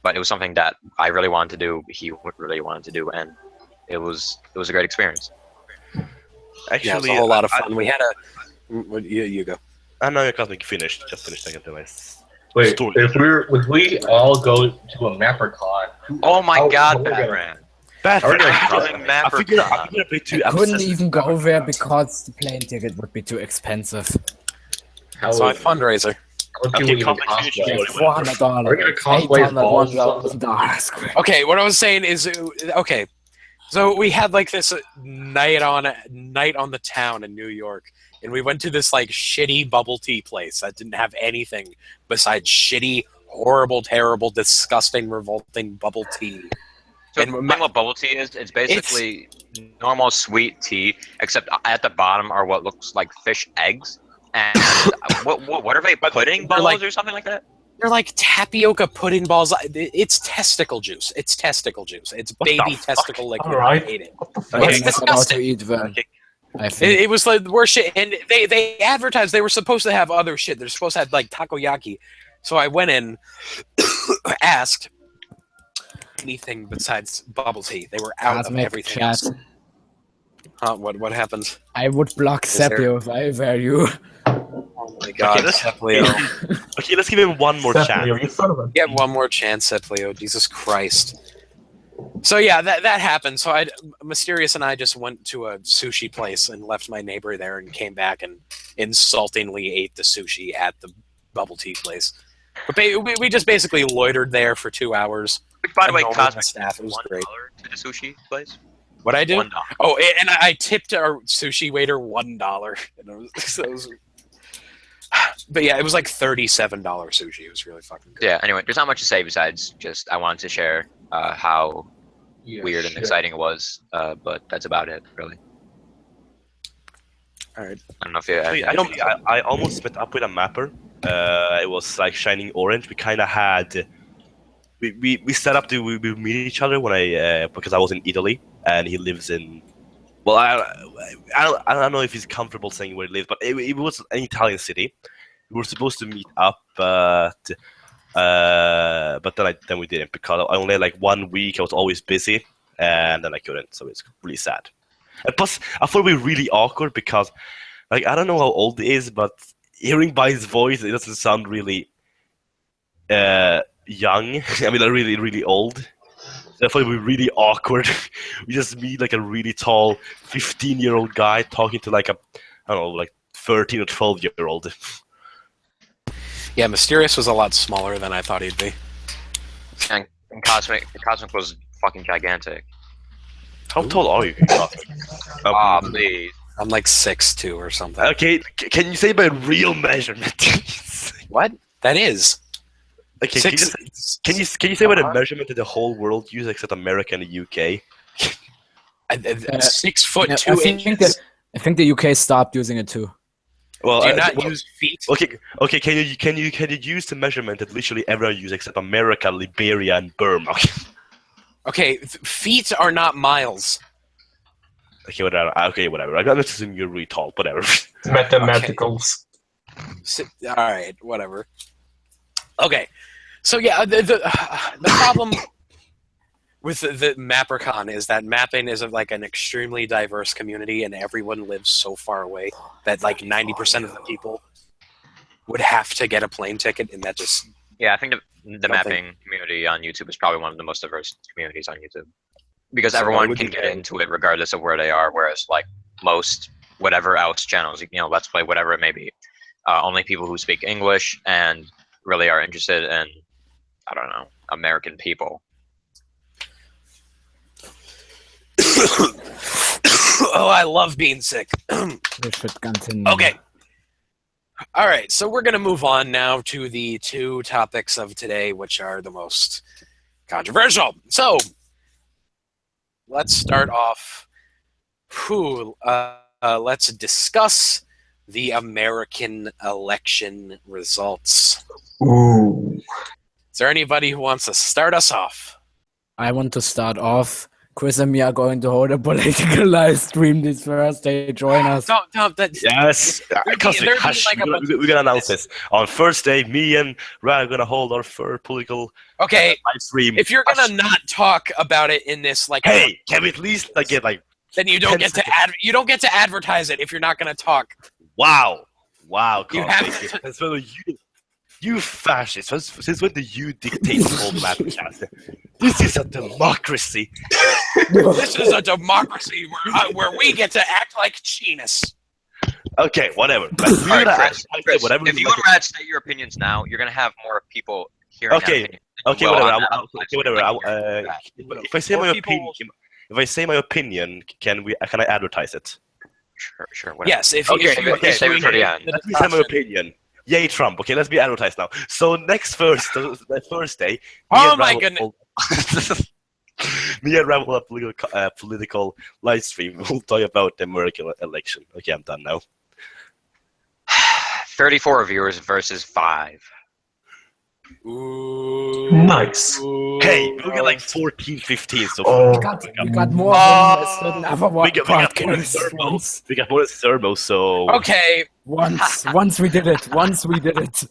But it was something that I really wanted to do. He really wanted to do, and it was a great experience. Actually, Yeah, it was a whole lot of fun. We had a you go. I know you Cosmic finished. Just finished second to Wait, Story. if we all go to a MapperCon, Oh my how God, we're gonna- Batman! Bad. Are we gonna I cross think it? you're a bit too I couldn't obsessed. even go there because the plane ticket would be too expensive. how So a fundraiser. what do Okay, we even Cosmic, cosplay? finish $400. We're gonna cosplay as balls or something? $1,000. Okay, what I was saying is okay. So we had like this night on the town in New York, and we went to this like shitty bubble tea place that didn't have anything besides shitty, horrible, terrible, disgusting, revolting bubble tea. So And explain what bubble tea is. It's basically normal sweet tea, except at the bottom are what looks like fish eggs. And what are they? Pudding balls like- or something like that? They're like tapioca pudding balls. It's testicle juice. It's testicle juice. It's What the baby fuck? testicle liquid. Alright. I hate it. What the fuck? Okay, It's I'm about disgusting. to eat then. Okay. I think. It was like the worst shit, and they advertised they were supposed to have other shit. They're supposed to have like takoyaki. So I went in, asked anything besides bubble tea. They were out of Cosmic everything chat. else. Huh, what happened? I would block Is there- Sepio if I were you. Oh my god, let's- Seplio. Okay, let's give him one more Seth, chance. you son of a... Get one more chance, Seplio. Jesus Christ. So yeah, that happened. So Mysterious and I just went to a sushi place and left my neighbor there and came back and insultingly ate the sushi at the bubble tea place. But we just basically loitered there for 2 hours. Which, by the way, Annoying my Cosmic staff. It was $1 great. to the sushi place. What I do? $1. Oh, and I tipped our sushi waiter $1. And it was, but yeah, it was like $37 sushi. It was really fucking good. Yeah. Anyway, there's not much to say besides just I wanted to share how Yeah, weird and shit. exciting it was. But that's about it, really. All right. I don't know if you. Actually, I almost met up with a mapper. It was like shining orange. We kind of had. We set up to we meet each other when because I was in Italy and he lives in. Well, I don't know if he's comfortable saying where he lives, but it was an Italian city. We were supposed to meet up, but then we didn't because I only had like 1 week. I was always busy, and then I couldn't. So it's really sad. And plus, I thought we were really awkward because, like, I don't know how old he is, but hearing by his voice, it doesn't sound really young. I mean, like, really, really old. So I thought it would be really awkward. We just meet like a really tall 15-year-old guy talking to like I don't know, like 13 or 12-year-old. Yeah, Mysterious was a lot smaller than I thought he'd be. And Cosmic was fucking gigantic. How tall are you? Ah, please. I'm like 6'2" or something. Okay, can you say my real measurement? What? That is. Okay, can you say what a measurement that the whole world uses except America and the UK? 6 foot Yeah, 2 inches. I think the UK stopped using it too. Well, Do you not use feet? Okay. Can you use the measurement that literally everyone uses except America, Liberia, and Burma? Okay, feet are not miles. Okay, whatever. I'm not assuming you're really tall. Whatever. Mathematicals. All right, whatever. Okay, so yeah, the problem with the MapperCon is that mapping is like an extremely diverse community, and everyone lives so far away that like 90% of the people would have to get a plane ticket, and that just Yeah, I think the mapping community on YouTube is probably one of the most diverse communities on YouTube because So everyone would can you get say? into it regardless of where they are. Whereas like most whatever else channels, Let's Play, whatever it may be, only people who speak English and really are interested in, I don't know, American people. oh, I love being sick. We should continue. Okay. All right, so we're going to move on now to the 2 topics of today, which are the most controversial. So, let's start off. Let's discuss the American election results. Ooh. Is there anybody who wants to start us off? I want to start off. Chris and me are going to hold a political live stream this Thursday. Join us. Don't. Yes, There'd be hush. like a bunch We're gonna announce this on first day. Me and Ryan are gonna hold our first political Okay, live stream. if you're gonna not talk about it in this, like, Hey, can we at least like get like? then you don't 10 get to seconds. you don't get to advertise it if you're not gonna talk. Wow, You Carl, have thank you. to- Since when you fascist? Since when do you dictate the whole MapperCast? This is a democracy. This is a democracy where we get to act like Chinese. Okay, whatever. Like, All right, Chris, whatever. if you and Rad state your opinions now, you're gonna have more people hearing. that Okay, opinion than you okay, will whatever. on that live stream. Whatever. Like, If I say More my people opinion, if I say my opinion, can I advertise it? Sure, whatever. Yes, if Okay, you okay, save it for the end. Let me say my opinion. Yay, Trump. Okay, let's be advertised now. So next Thursday. Oh my goodness. Me and Ram will have political live stream. We'll talk about the American election. Okay, I'm done now. 34 viewers versus 5. Ooh. Nice. Hey, we get like 14, 15 so Oh. far. We got more than a certain other We got more than podcast. Thermo. We got more than Thermo, so... Okay. Once we did it. Once we did it.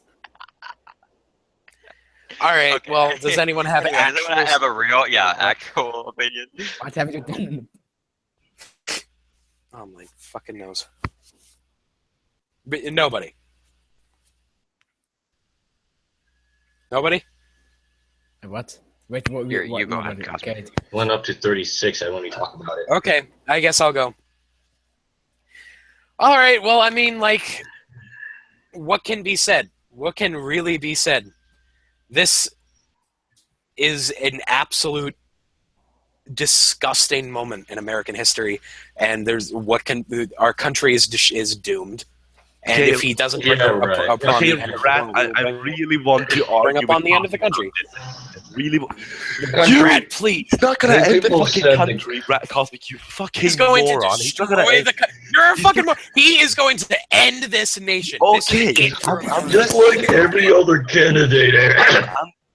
All right. Okay. Well, does anyone have Anyway, does anyone have a real, actual opinion? What have you done? Oh my fucking nose. But nobody. Nobody? What? Wait, what? You go ahead, nobody- Cosmo. okay. Went up to 36. I want to talk about it. Okay. I guess I'll go. All right. Well, I mean, like, what can be said? What can really be said? This is an absolute disgusting moment in American history, and our country is doomed. And Okay, if he doesn't yeah, bring up right. upon Okay, the end of the Brad, world, I really want to argue bring up on with the end of the Cosmo country. about this. I really want... Brad, please. He's not gonna Hey, end the people fucking said country, Brad Cosmic, you fucking He's going moron. to He's not gonna destroy end... the country. You're a fucking moron. He is going to end this nation. Okay. This is it. I'm Just like every other candidate.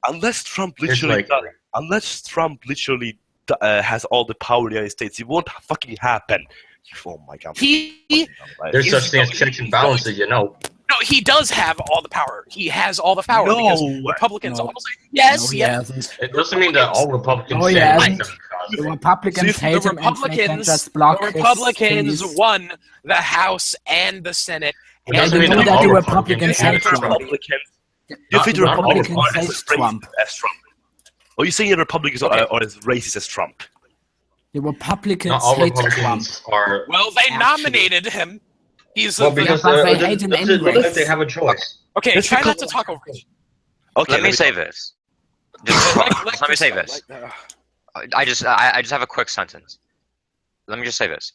Unless Trump It's literally like- has all the power in the United States, it won't fucking happen. Oh my god. There's He's such thing as going- checks and balances, you know. No, he does have all the power. He has all the power because Republicans No. also. Yes, No, he yes. hasn't. It doesn't mean that all Republicans Oh, say yeah. like them. The Republicans The hate him and they can just block his Republicans thingies. won the House and the Senate. It Yeah, doesn't you mean know that that all the Republicans Republicans hate hate Trump. Trump. You think the Not all Republicans are Republicans as hate Trump. racist as Trump? Or you saying the Republicans are as racist as Trump? The Republicans Not all hate Trump. Republicans are. Well, they Actually. nominated him. He's Well, a, because but they they're- hate him that's anyway. if they have a choice. okay. That's Try not because- to talk over each. Okay, Let me say this. Let me say this. I just have a quick sentence. Let me just say this.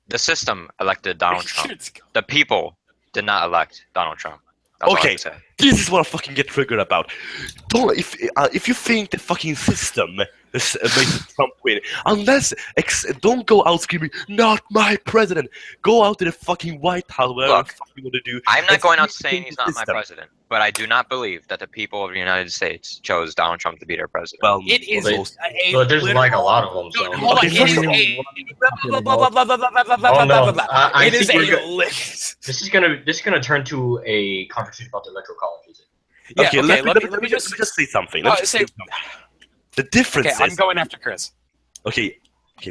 The system elected Donald Trump. The people did not elect Donald Trump. That's all I Okay. can say. This is what I fucking get triggered about. Don't if you think the fucking system is makes Trump win, don't go out screaming "Not my president." Go out to the fucking White House, whatever Look, the fuck you want to do. I'm not and going out scream saying he's not my system. president, but I do not believe that the people of the United States chose Donald Trump to be their president. Well, It is They- a But there's like a literal- lot of them. So. Hold on. Okay, It first is of all- a blah, blah, blah, blah, blah, blah, blah, blah, blah, Oh, no. blah, blah, blah. I It is think we're a good. list. This is gonna turn to a conversation about the electoral colleges. Yeah, okay, okay, let me just say something. Let me just say- say something. The difference Okay, I'm is going after Chris. okay.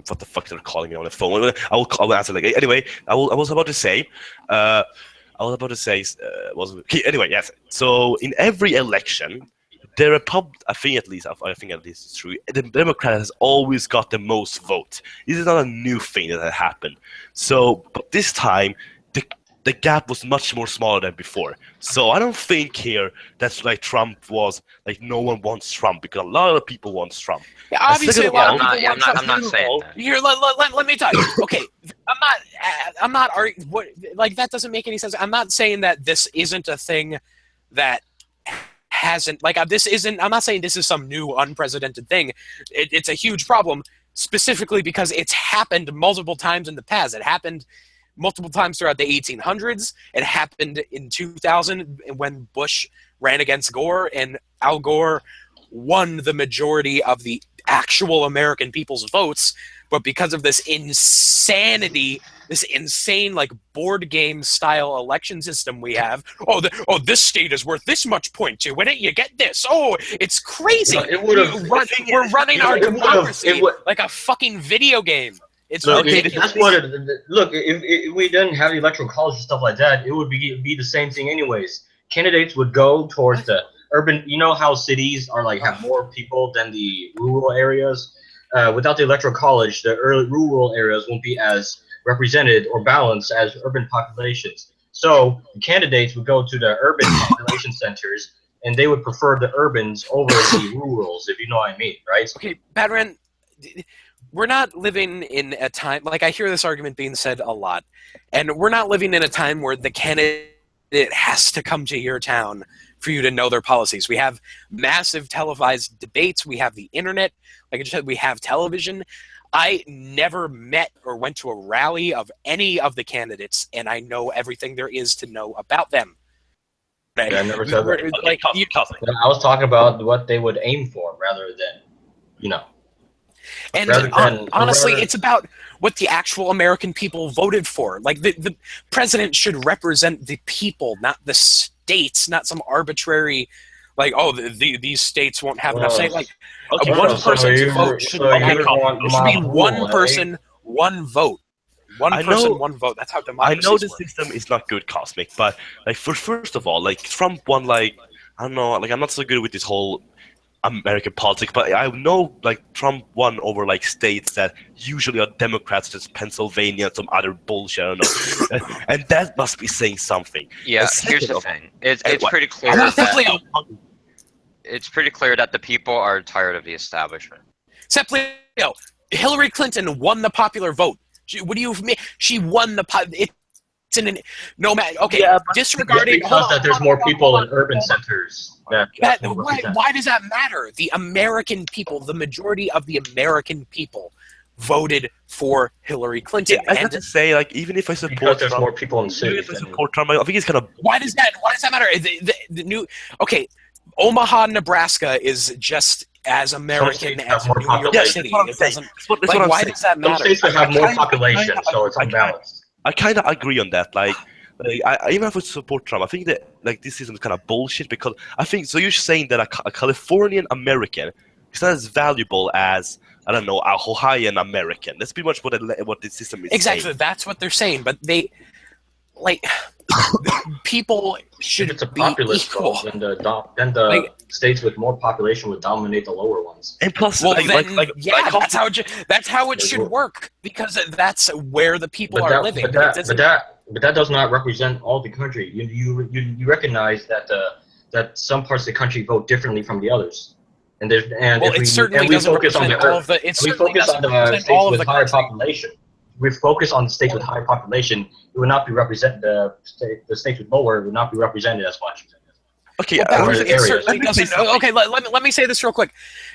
What the fuck? They're calling me on the phone. I will answer like anyway. I was about to say. Okay, anyway, yes. So in every election, the I think at least it's true. The Democrat has always got the most votes. This is not a new thing that had happened. So, but this time, the gap was much more smaller than before. So I don't think here that's like Trump was like no one wants Trump because a lot of people want Trump. Yeah, obviously, a second lot of of all- people want I'm not saying that. Here, let me tell you. Okay, I'm not arguing. What, like, that doesn't make any sense. I'm not saying that this isn't a thing that hasn't, like, this isn't, I'm not saying this is some new unprecedented thing. It's a huge problem, specifically because it's happened multiple times in the past. It happened multiple times throughout the 1800s. It happened in 2000 when Bush ran against Gore, and Al Gore won the majority of the actual American people's votes, but because of this insanity, this insane like board game style election system we have, this state is worth this much point to win it, you get this. Oh, it's crazy. No, it would've- We're running our it would've- democracy it would- like a fucking video game. It's Look, ridiculous. that's what look. If we didn't have the electoral college and stuff like that, it would be the same thing anyways. Candidates would go towards the urban. You know how cities are like have more people than the rural areas. Without the electoral college, the rural areas won't be as represented or balanced as urban populations. So candidates would go to the urban population centers, and they would prefer the urbans over the rurals, if you know what I mean, right? Okay, Badran, we're not living in a time, like I hear this argument being said a lot, and we're not living in a time where the candidate has to come to your town for you to know their policies. We have massive televised debates. We have the internet. Like I just said, we have television. I never met or went to a rally of any of the candidates, and I know everything there is to know about them. Yeah, I never said that. Like, I was talking about what they would aim for rather than, you know. and rather than- honestly, rather- it's about what the actual American people voted for. Like the president should represent the people, not the states, not some arbitrary, like, oh, these states won't have enough say. Like, Okay, one so person's you- vote should so matter. you want It should be mob one rule, eh? person, one vote. One I person, know- one vote. That's how I democracy know the works. system is not good, Cosmic, but like first of all, like Trump won, like I don't know, like I'm not so good with this whole American politics, but I know like Trump won over like states that usually are Democrats, just Pennsylvania and some other bullshit. I don't know, and that must be saying something. Yeah, And here's second the of- thing. It's what? pretty clear That's that definitely it's pretty clear that the people are tired of the establishment. Except, Hillary Clinton won the popular vote. What do you mean? She won the it's no matter. Okay, Yeah, but- disregarding. because hold on, that there's more people in urban centers. Why does that matter? The American people, the majority of the American people, voted for Hillary Clinton. Yeah, I have and to say, like even if I Because support there's Trump, more people in even cities. if I than- support Trump, I think it's kind of why does that matter? The new Omaha, Nebraska is just as American states as have more New York population. City. That's what I'm It saying. doesn't. That's what Like, I'm why saying. does that Some matter? states that have more kinda- population, so it's I kinda- unbalanced. I kind of agree on that. Like I even if I support Trump, I think that like this system is kind of bullshit because I think so. You're saying that a Californian American is not as valuable as I don't know a Ohioan American. That's pretty much what this system is Exactly, saying. that's what they're saying. But they, like, people If should it's a be populist equal. vote, then the Like- states with more population would dominate the lower ones. And plus, Well, like, then, like that's how it should work because that's where the people are living. It doesn't- But that does not represent all the country. You recognize that some parts of the country vote differently from the others, and well, it certainly we doesn't focus on represent the all of the. It we certainly focus doesn't on the represent states all of with the higher country. population. We focus on the states with higher population. It would not be represent the states with lower would not be represented as much. okay, Well, Or it areas. certainly Let me say doesn't. something. Okay, let me say this real quick.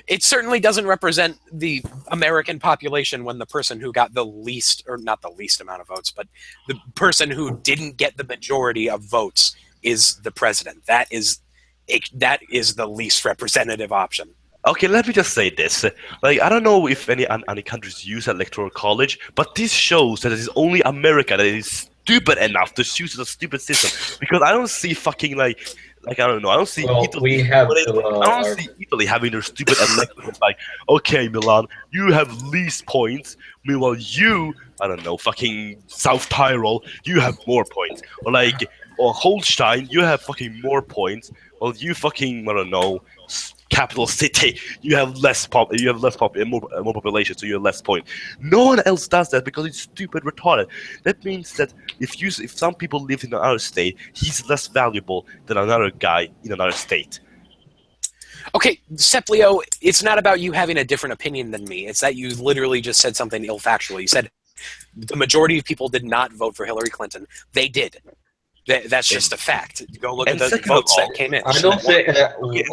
It certainly doesn't represent the American population when the person who got the least, or not the least amount of votes, but the person who didn't get the majority of votes is the president. That is the least representative option. Okay, let me just say this. Like, I don't know if any countries use electoral college, but this shows that it is only America that is stupid enough to choose a stupid system. Because I don't see fucking like I don't know. I don't see Well, Italy. we have I don't see Italy having their stupid elections. Like, okay, Milan, you have least points. Meanwhile, you, I don't know, fucking South Tyrol, you have more points. Or Holstein, you have fucking more points. Well, you fucking, I don't know, capital city, you have more population, so you have less points. No one else does that because it's stupid retarded. That means that if some people live in another state, he's less valuable than another guy in another state. Okay, Seplio, it's not about you having a different opinion than me. It's that you literally just said something ill-factual. You said the majority of people did not vote for Hillary Clinton. They did. That's just a fact. Go look at the votes that came in. I don't think.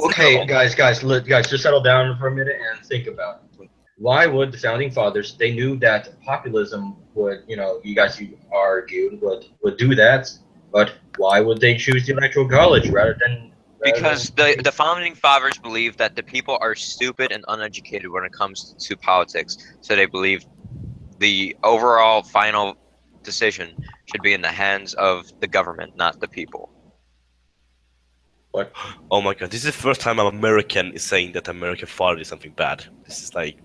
Okay, guys, just settle down for a minute and think about it. Why would the founding fathers? They knew that populism would, you guys argued would do that, but why would they choose the electoral college rather than? Because the founding fathers believed that the people are stupid and uneducated when it comes to politics. So they believe the overall final decision should be in the hands of the government, not the people. What? Oh my god, this is the first time an American is saying that American father is something bad. This is like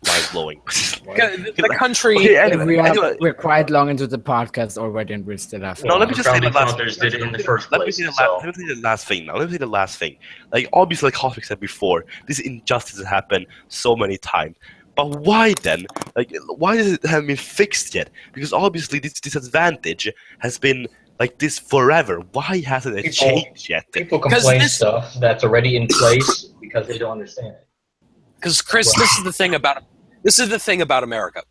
mind-blowing. The country... Okay, anyway, We're quite long into the podcast already, and we still have. No, let me just say the founding last. fathers did it in the first Let me place. say the so- last thing now. Let me say the last thing. Like obviously, like Hofik said before, this injustice has happened so many times. But why then? Like, why does it haven't been fixed yet? Because obviously, this disadvantage has been like this forever. Why hasn't it changed yet? People 'Cause complain this- stuff that's already in place because they don't understand it. Because Chris, this is the thing about America.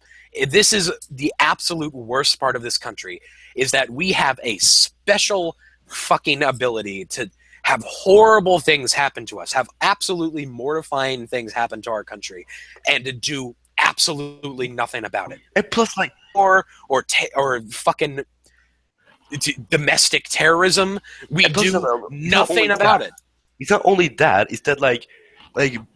This is the absolute worst part of this country, is that we have a special fucking ability to have horrible things happen to us, have absolutely mortifying things happen to our country, and to do absolutely nothing about it. And plus, like, Or fucking domestic terrorism. We And plus, do it's not nothing only about that. it. It's not only that; it's that like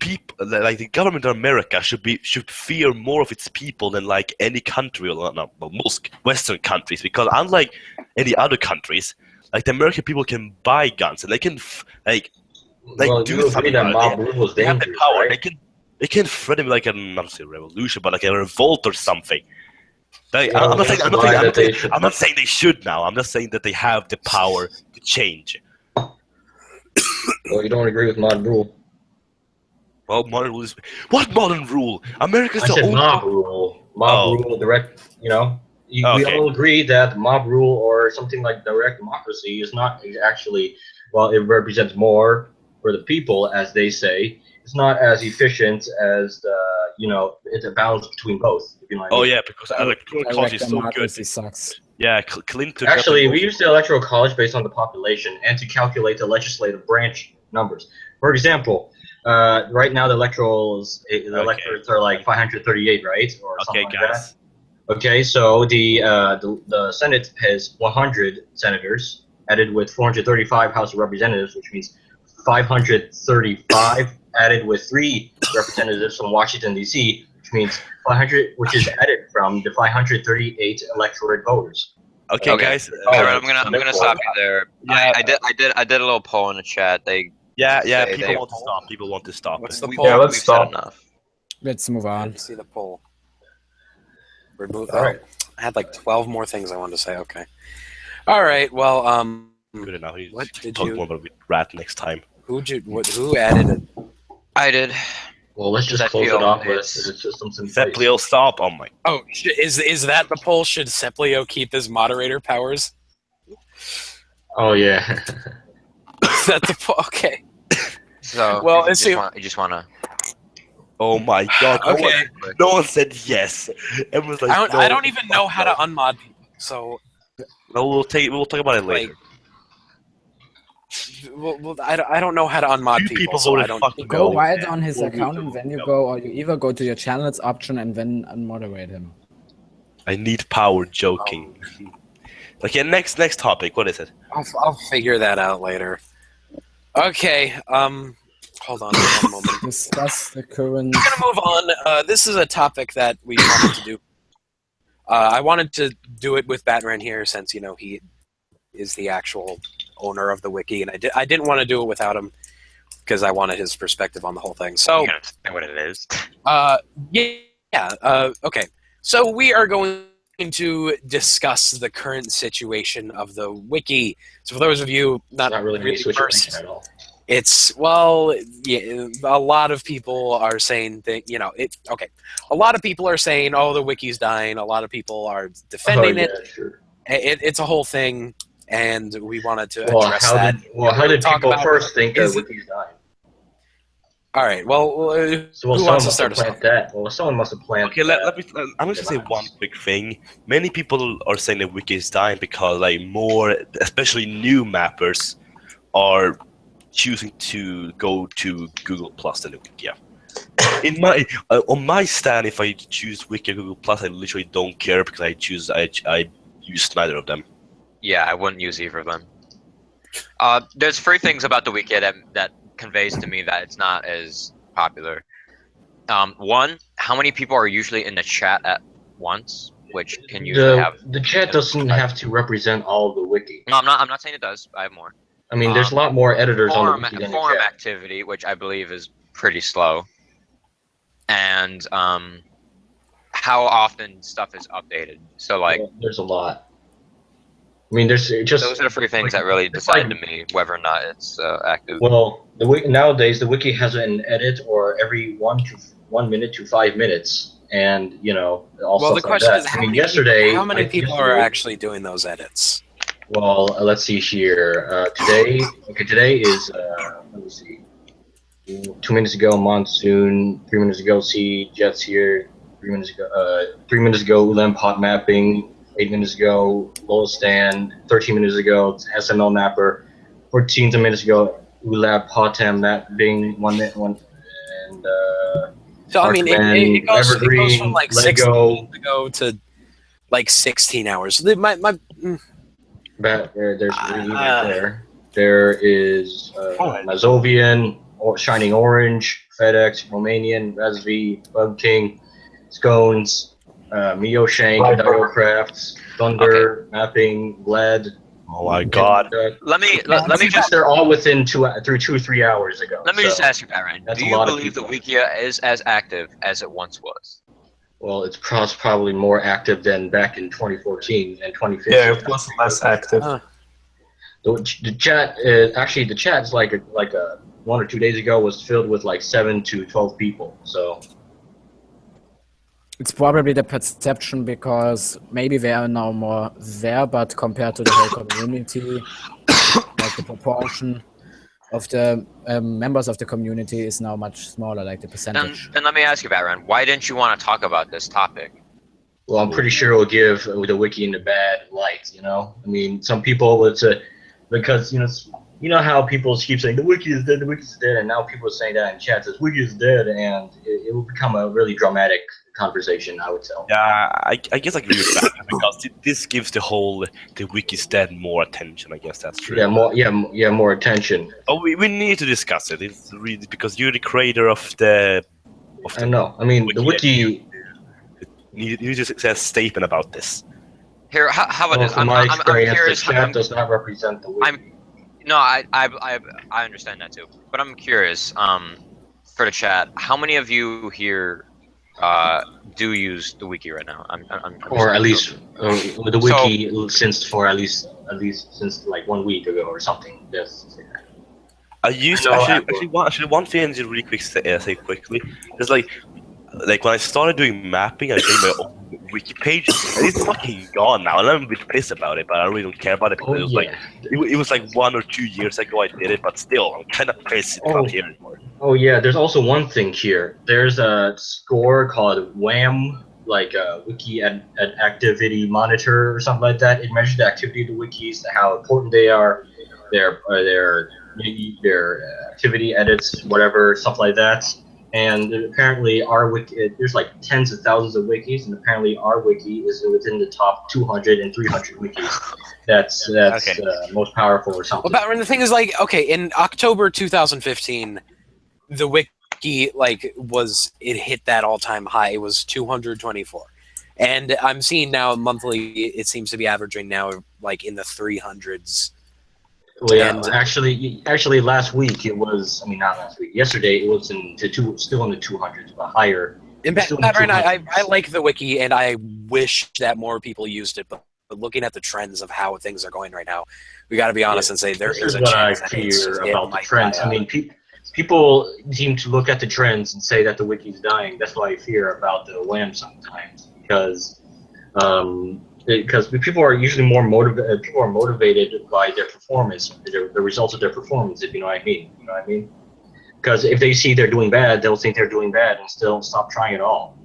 people, like the government of America should fear more of its people than like any country, or not, well, most Western countries, because unlike any other countries, like the American people can buy guns and they can Well, do you agree something that about it. mob rule is They have the dangerous, power. right? They can threaten like a not say revolution, but like a revolt or something. Like, Well, I'm not saying that's why that they should. I'm not saying they should now. I'm just saying that they have the power to change. Well, you don't agree with mob rule. Well, modern rule is what modern rule? America's I the said only. mob rule. Mob Oh. rule, direct. We Okay. all agree that mob rule or something like direct democracy is not actually. Well, it represents more for the people, as they say. It's not as efficient as it's a balance between both. If you know what I Oh mean. yeah, because electoral college Direct is so good. democracy sucks. Yeah, Clinton. got Actually, the we most- use the electoral college based on the population and to calculate the legislative branch numbers. For example, right now the electorates are like 538, right, or something Okay, like guys. that. Okay, so the Senate has 100 senators, added with 435 House of Representatives, which means 535 added with 3 representatives from Washington D.C., which means 500, which is added from the 538 electorate voters. Okay, Okay. guys. Alright, I'm gonna stop you there. Yeah. I did a little poll in the chat. They Yeah. Say People they- want to stop. People want to stop. What's the we, poll? Yeah, let's we've stop. said enough. Let's move I on. didn't see the poll. Remove. All right. I had like 12 more things I wanted to say. Okay. All right. Well, Good enough. What did talk you- more about rat next time. who added it? I did. Well, let's just I close feel it off with it's- the systems in place. Zeplio, stop! Oh my. Oh, is that the poll? Should Seplio keep his moderator powers? Oh yeah. Is that the poll? Okay. So Well, you it's just wanna. Oh my God. Okay. No one said yes. Everyone's like, I no, don't even know how to unmod people. So, No, we'll talk about it later. I don't know how to unmod Two people. people So I voted don't. fuck You go no. wild on his Well, account we- and then you no. go, or you either go to your channels option and then unmoderate him. I need power. Joking. Okay, next topic. What is it? I'll figure that out later. Okay. Hold on one moment. Discuss the current. We're gonna move on. This is a topic that we wanted to do. I wanted to do it with Batman here, since he is the actual owner of the wiki, and I didn't want to do it without him because I wanted his perspective on the whole thing. So, You're gonna say what it is. okay. So we are going to discuss the current situation of the wiki. So for those of you not really any versed, situation at all. it's a lot of people are saying that okay. A lot of people are saying, "Oh, the wiki's dying." A lot of people are defending it. Sure. It's a whole thing, and we wanted to Well, address how that. did Really talk people about first think that is- Wiki's dying? All right. Well, So who someone wants to must start have us off? planned that. Well, someone must have planned. Okay, that. I'm going to say one quick thing. Many people are saying that Wiki is dying because like more, especially new mappers, are choosing to go to Google Plus than Wiki. Yeah. In my on my stand, if I choose Wiki or Google Plus, I literally don't care because I use neither of them. Yeah, I wouldn't use either of them. There's 3 things about the wiki that conveys to me that it's not as popular. 1, how many people are usually in the chat at once, which can usually have. The chat doesn't have to represent all of the wiki. No, I'm not saying it does. I have more. I mean, there's a lot more editors on the wiki than the Forum chat. activity, which I believe is pretty slow, and how often stuff is updated. So like, Well, there's a lot. I mean, there's just those are the 3 things that really decide to me whether or not it's active. well, nowadays the wiki has an edit or every 1 minute to 5 minutes, and all Well, the stuff like question that. is, I mean, yesterday, how many people are yesterday- actually doing those edits? Well, let's see here. Today is let me see. 2 minutes ago, monsoon. 3 minutes ago, sea jets here. 3 minutes ago, Ulam pot mapping. 8 minutes ago, low stand. 13 minutes ago, SML mapper. 14 minutes ago, Ulab Potam Mapping one, and So I mean, Archman, it goes from Evergreen, like 6 Lego. hours ago to like 16 hours. There's Reeve right there. There is Mazovian, Shining Orange, FedEx, Romanian, Razvi, Bug King, Scones, Mio Shank, Diocrafts, Thunder, Mapping, Glad. Oh my god. Let me just They're all within 2 or 3 hours ago. let me just ask you, Ryan. that's Do a you lot of believe the people. Wikia is as active as it once was? Well, it's probably more active than back in 2014 and 2015. Yeah, it was less active. The chat, actually, the chat's like 1 or 2 days ago was filled with like 7 to 12 people. So It's probably the perception because maybe there are now more there, but compared to the whole community, like the proportion of the members of the community is now much smaller, like the percentage. Then let me ask you, Ryan. Why didn't you want to talk about this topic? well, I'm pretty sure it will give the wiki in the bad light. I mean, some people would say because you know how people keep saying the wiki is dead, and now people are saying that in chat says wiki is dead, and it will become a really dramatic conversation, I would tell. Yeah, I guess I agree with that because this gives the wiki's dead more attention. I guess that's true. Yeah, more attention. Oh, we need to discuss it. It's really because you're the creator of the. I know. I mean, the wiki. You just say a statement about this. Here, how about this? From my experience, curious. the chat does not represent the wiki. No, I understand that too. But I'm curious. For the chat, how many of you here do use the wiki right now? Or at least the wiki since like 1 week ago or something. Yes. I used actually one thing I just really quick say quickly is like when I started doing mapping, I made my own wiki page, and it's fucking gone now. And I'm a bit pissed about it, but I really don't care about it because it was like 1 or 2 years ago I did it, but still, I'm kind of pissed about it anymore. Oh yeah, there's also one thing here. There's a score called WAM, like a Wiki Activity Monitor or something like that. It measures the activity of the wikis, how important they are, their activity edits, whatever, stuff like that. And apparently our wiki, there's like tens of thousands of wikis, and apparently our wiki is within the top 200 and 300 wikis. That's okay. Most powerful or something. Well, but the thing is, like, okay, in October 2015, the wiki it hit that all-time high. It was 224, and I'm seeing now monthly. It seems to be averaging now like in the 300s. Well, yeah, actually, last week it was. I mean, not last week. Yesterday it was still in the 200s, but higher. And I like the wiki, and I wish that more people used it. But looking at the trends of how things are going right now, we got to be honest and say there is a chance. What I fear about the trends. I mean, people seem to look at the trends and say that the wiki's dying. That's why I fear about the WAM sometimes, because people are usually more motivated. People are motivated by their performance, the results of their performance. If you know what I mean. You know what I mean? Because if they see they're doing bad, they'll think they're doing bad and still stop trying at all.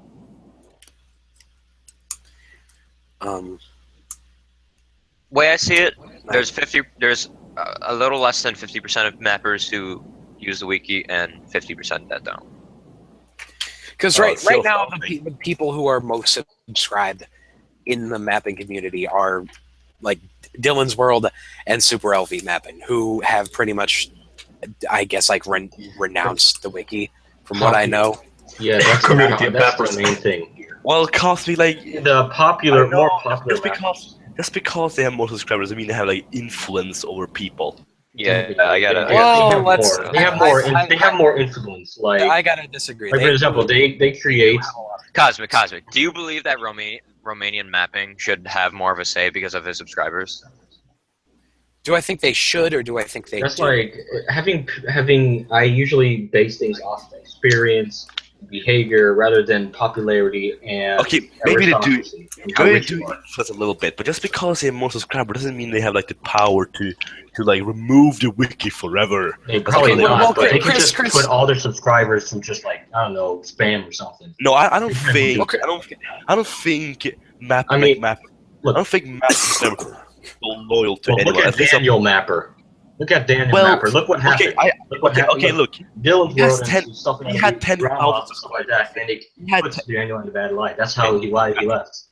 Way I see it, there's a little less than 50% of mappers who use the wiki and 50% that don't. Because right now, the people who are most subscribed in the mapping community are like Dylan's World and Super LV Mapping, who have pretty much, I guess, like renounced the wiki, from what I know. Yeah, that's the main thing. Well, Cosby, like the more popular. Just because they have more subscribers, I mean they have like influence over people. Yeah, I gotta. Well, they have more influence. Like I gotta disagree. Like, for example, they create. Cosmic. Do you believe that Romanian mapping should have more of a say because of his subscribers? Do I think they should, or do I think they? That's do? like having. I usually base things off experience, behavior, rather than popularity and. Okay, maybe they do. Maybe they do influence a little bit, but just because they have more subscribers doesn't mean they have like the power to like remove the wiki forever. They probably not. But they can just put all their subscribers to just like I don't know spam or something. No, I don't think. Okay. I don't think Map. I don't think Map is so loyal to anyone. Look at Daniel Mapper. Look at Daniel Well, Mapper. Look what happened. Look what happened. Okay, look. Dylan He has wrote 10 into stuff he had 10,000 and stuff like that, and it He had puts Daniel in a bad light. That's how why he left.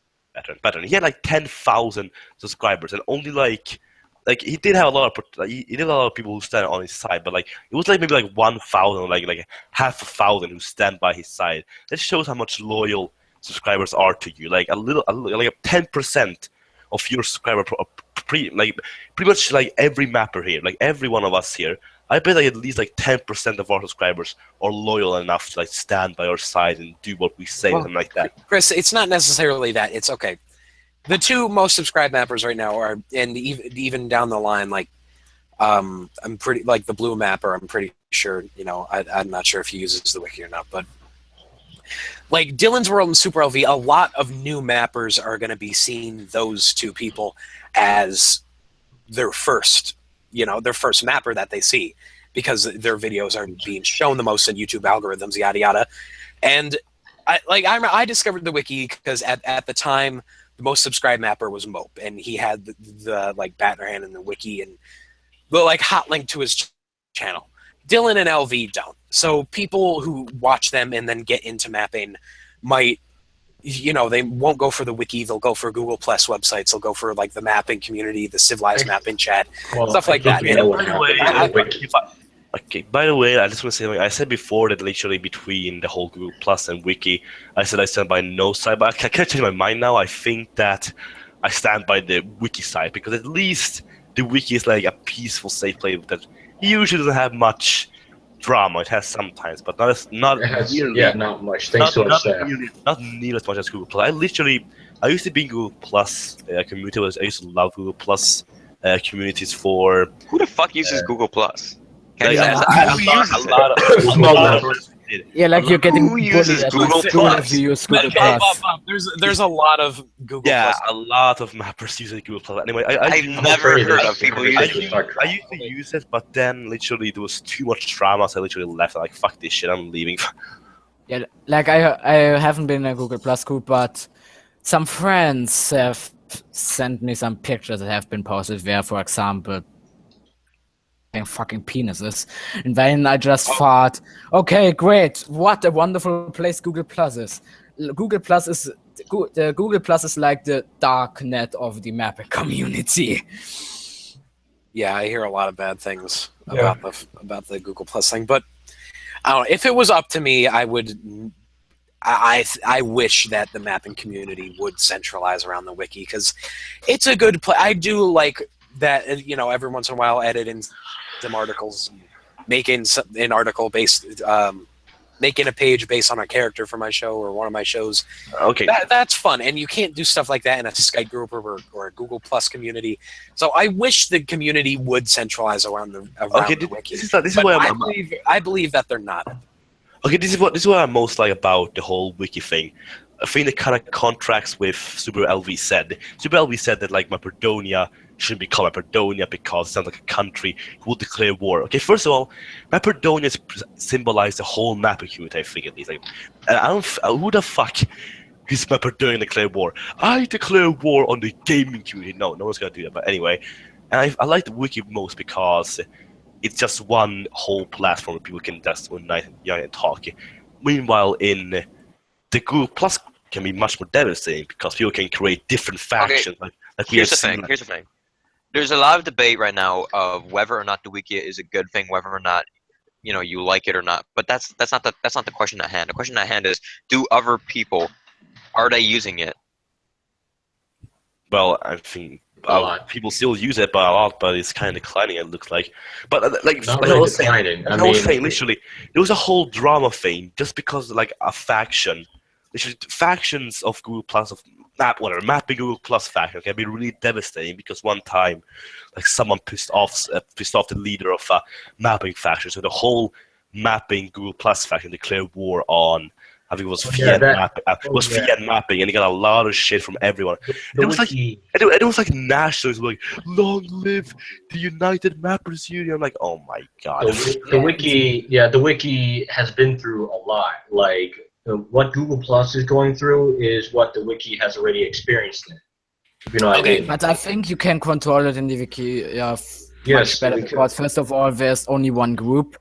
better. He had like 10,000 subscribers, and only like he did have a lot of he did a lot of people who stand on his side, but like it was like maybe like 1,000, like half a thousand who stand by his side. That shows how much loyal subscribers are to you. Like like 10% of your subscriber, pretty much like every mapper here, like every one of us here. I bet like at least like 10% of our subscribers are loyal enough to like stand by our side and do what we say and like that. Chris, it's not necessarily that. It's okay. The two most subscribed mappers right now are, and even down the line, like I'm pretty like the blue mapper. I'm pretty sure. I'm not sure if he uses the wiki or not, but like Dylan's World and Super LV, a lot of new mappers are going to be seeing those two people as their first mapper that they see, because their videos are being shown the most in YouTube algorithms, yada yada. And I discovered the wiki because at the time the most subscribed mapper was Mope, and he had the like banner hand in the wiki and the like hot link to his channel. Dylan and LV don't. So people who watch them and then get into mapping might, they won't go for the wiki. They'll go for Google Plus websites. They'll go for like the mapping community, the civilized mapping chat, stuff like that. By the way, I just want to say, I said before that literally between the whole Google Plus and Wiki, I said I stand by no side, but I can't change my mind now. I think that I stand by the Wiki side, because at least the Wiki is like a peaceful, safe place that usually doesn't have much drama. It has sometimes, but not nearly. Not much. Thanks to our staff. Not nearly as much as Google Plus. I used to be in Google Plus community. I used to love Google Plus communities for. Who the fuck uses Google Plus? Like, Who uses it? Yeah, like you're getting Who uses bullied at Google school Plus? if you use Google Bob, Plus. there's a lot of Google Plus. A lot of mappers use Google Plus. Anyway, I've never heard of people using it. I used to use it, but then literally there was too much drama, so I literally left. Like, fuck this shit, I'm leaving. Yeah, like I haven't been in a Google Plus group, but some friends have sent me some pictures that have been posted there, for example, fucking penises. And then I just thought, okay, great, what a wonderful place Google Plus is. Google Plus is like the dark net of the mapping community. Yeah, I hear a lot of bad things about the Google Plus thing, but I don't know. If it was up to me, I would. I wish that the mapping community would centralize around the wiki, because it's a good place. I do like that. Every once in a while, edit in some articles, making an article based, making a page based on a character for my show or one of my shows. Okay, that's fun, and you can't do stuff like that in a Skype group or a Google Plus community. So I wish the community would centralize around the wiki. This is why I believe that they're not. Okay, this is what I most like about the whole wiki thing. I think it kind of contracts with Super LV said. Super LV said that like Macedonia shouldn't be called Macedonia because it sounds like a country who will declare war. Okay, first of all, Macedonia symbolize the whole mapping community, I think, at least. Who the fuck is Macedonia declare war? I declare war on the gaming community. No one's gonna do that. But anyway, and I like the wiki most because it's just one whole platform where people can just unite and talk. Meanwhile, in the Google Plus can be much more devastating because people can create different factions. Okay. Here's the thing. There's a lot of debate right now of whether or not the wiki is a good thing, whether or not you like it or not. But that's not the question at hand. The question at hand is, do other people, are they using it? Well, I think people still use it by a lot, but it's kind of declining, it looks like. But I was saying, literally, there was a whole drama thing just because like a faction. Literally, factions of Google Plus of mapping Google Plus faction can be really devastating because one time, like someone pissed off the leader of a mapping faction, so the whole mapping Google Plus faction declared war on. I think it was Fiat mapping, and he got a lot of shit from everyone. It was like nationals like, "Long live the United Mappers Union!" I'm like, oh my god. The wiki has been through a lot. Like what Google Plus is going through is what the wiki has already experienced. What I mean. But I think you can control it in the wiki much better because first of all, there's only one group,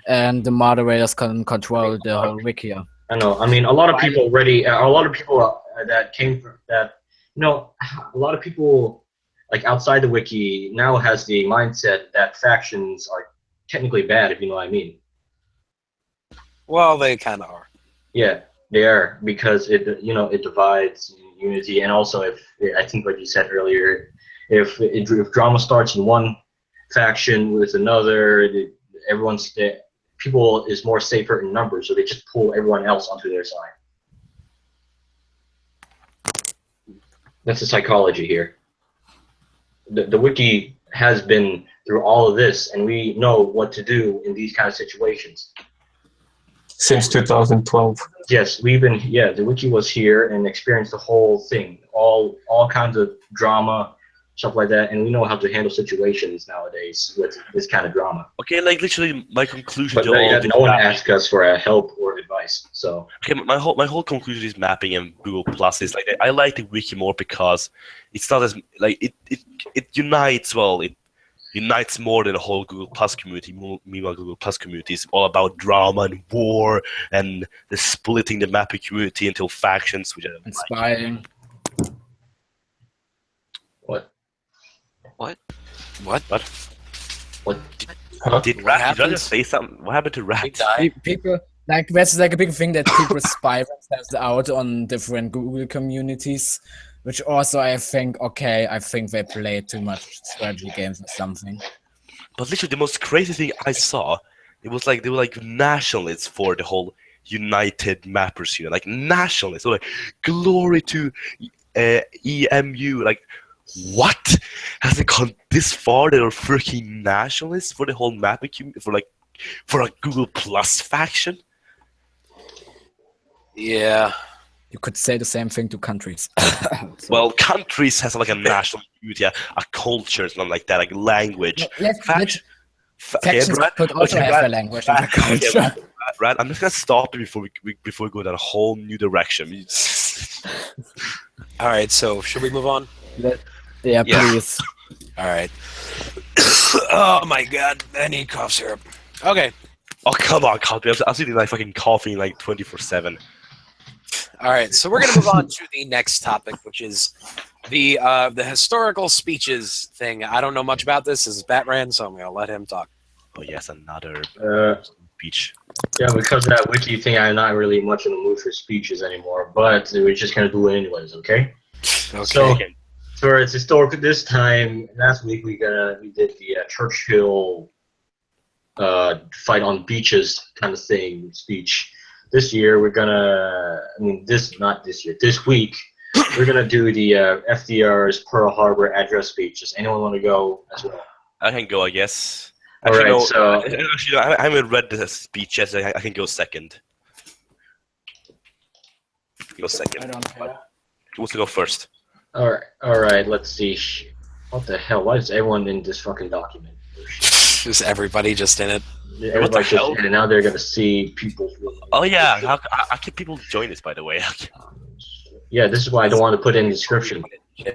and the moderators can control the whole wiki. I know. I mean, a lot of people already. A lot of people that came from that. You know, a lot of people like outside the wiki now has the mindset that factions are technically bad, if you know what I mean. Well, they kind of are. Yeah, they are because it divides unity, and also if I think what you said earlier, if drama starts in one faction with another, people is more safer in numbers, so they just pull everyone else onto their side. That's the psychology here. The wiki has been through all of this, and we know what to do in these kind of situations. Since 2012. Yes, the wiki was here and experienced the whole thing, all kinds of drama, stuff like that, and we know how to handle situations nowadays with this kind of drama. Okay, like literally my conclusion. But no one asked us for help or advice, so. Okay, my whole conclusion is mapping and Google Plus is like I like the wiki more because it's not as like it unites well. It unites more than the whole Google Plus community. Meanwhile, Google Plus community is all about drama and war and the splitting the mapping community into factions, which I don't inspiring. What? Did Rat just say something? What happened to Rat? People like that's like a big thing that people spy themselves out on different Google communities, which also I think they play too much strategy games or something. But literally, the most crazy thing I saw, it was like they were like nationalists for the whole United Mappers Union, like nationalists. So like glory to EMU, like. What? Has it gone this far? They are freaking nationalists for the whole mapping community, for a Google Plus faction? Yeah. You could say the same thing to countries. Well, countries has like a national unity, a culture, something like that, like language. No, factions could also have a language and a culture. Right, I'm just gonna stop it before we go down a whole new direction. All right, so should we move on? Yeah, please. All right. Oh my god, I need cough syrup. Okay. Oh come on, coffee! I'm sitting like fucking coughing like 24/7. All right, so we're gonna move on to the next topic, which is the historical speeches thing. I don't know much about this. This is Batman, so I'm gonna let him talk. Oh yes, another speech. Yeah, because of that wiki thing, I'm not really much in the mood for speeches anymore. But we're just gonna do it anyways, okay? Okay. So, for its historical, this time last week we did the Churchill fight on beaches kind of thing speech. This year we're gonna, this week we're gonna do the FDR's Pearl Harbor address speech. Does anyone want to go as well? I can go, I guess. Actually, I haven't read the speech yet. So I can go second. Go second. I don't care. Who wants to go first? All right. Let's see. What the hell? Why is everyone in this fucking document? Is everybody just in it? Yeah, everybody's just in it. Now they're gonna see people. Oh yeah, how can people join this? By the way. Yeah, this is why I don't want to put in the description. Well,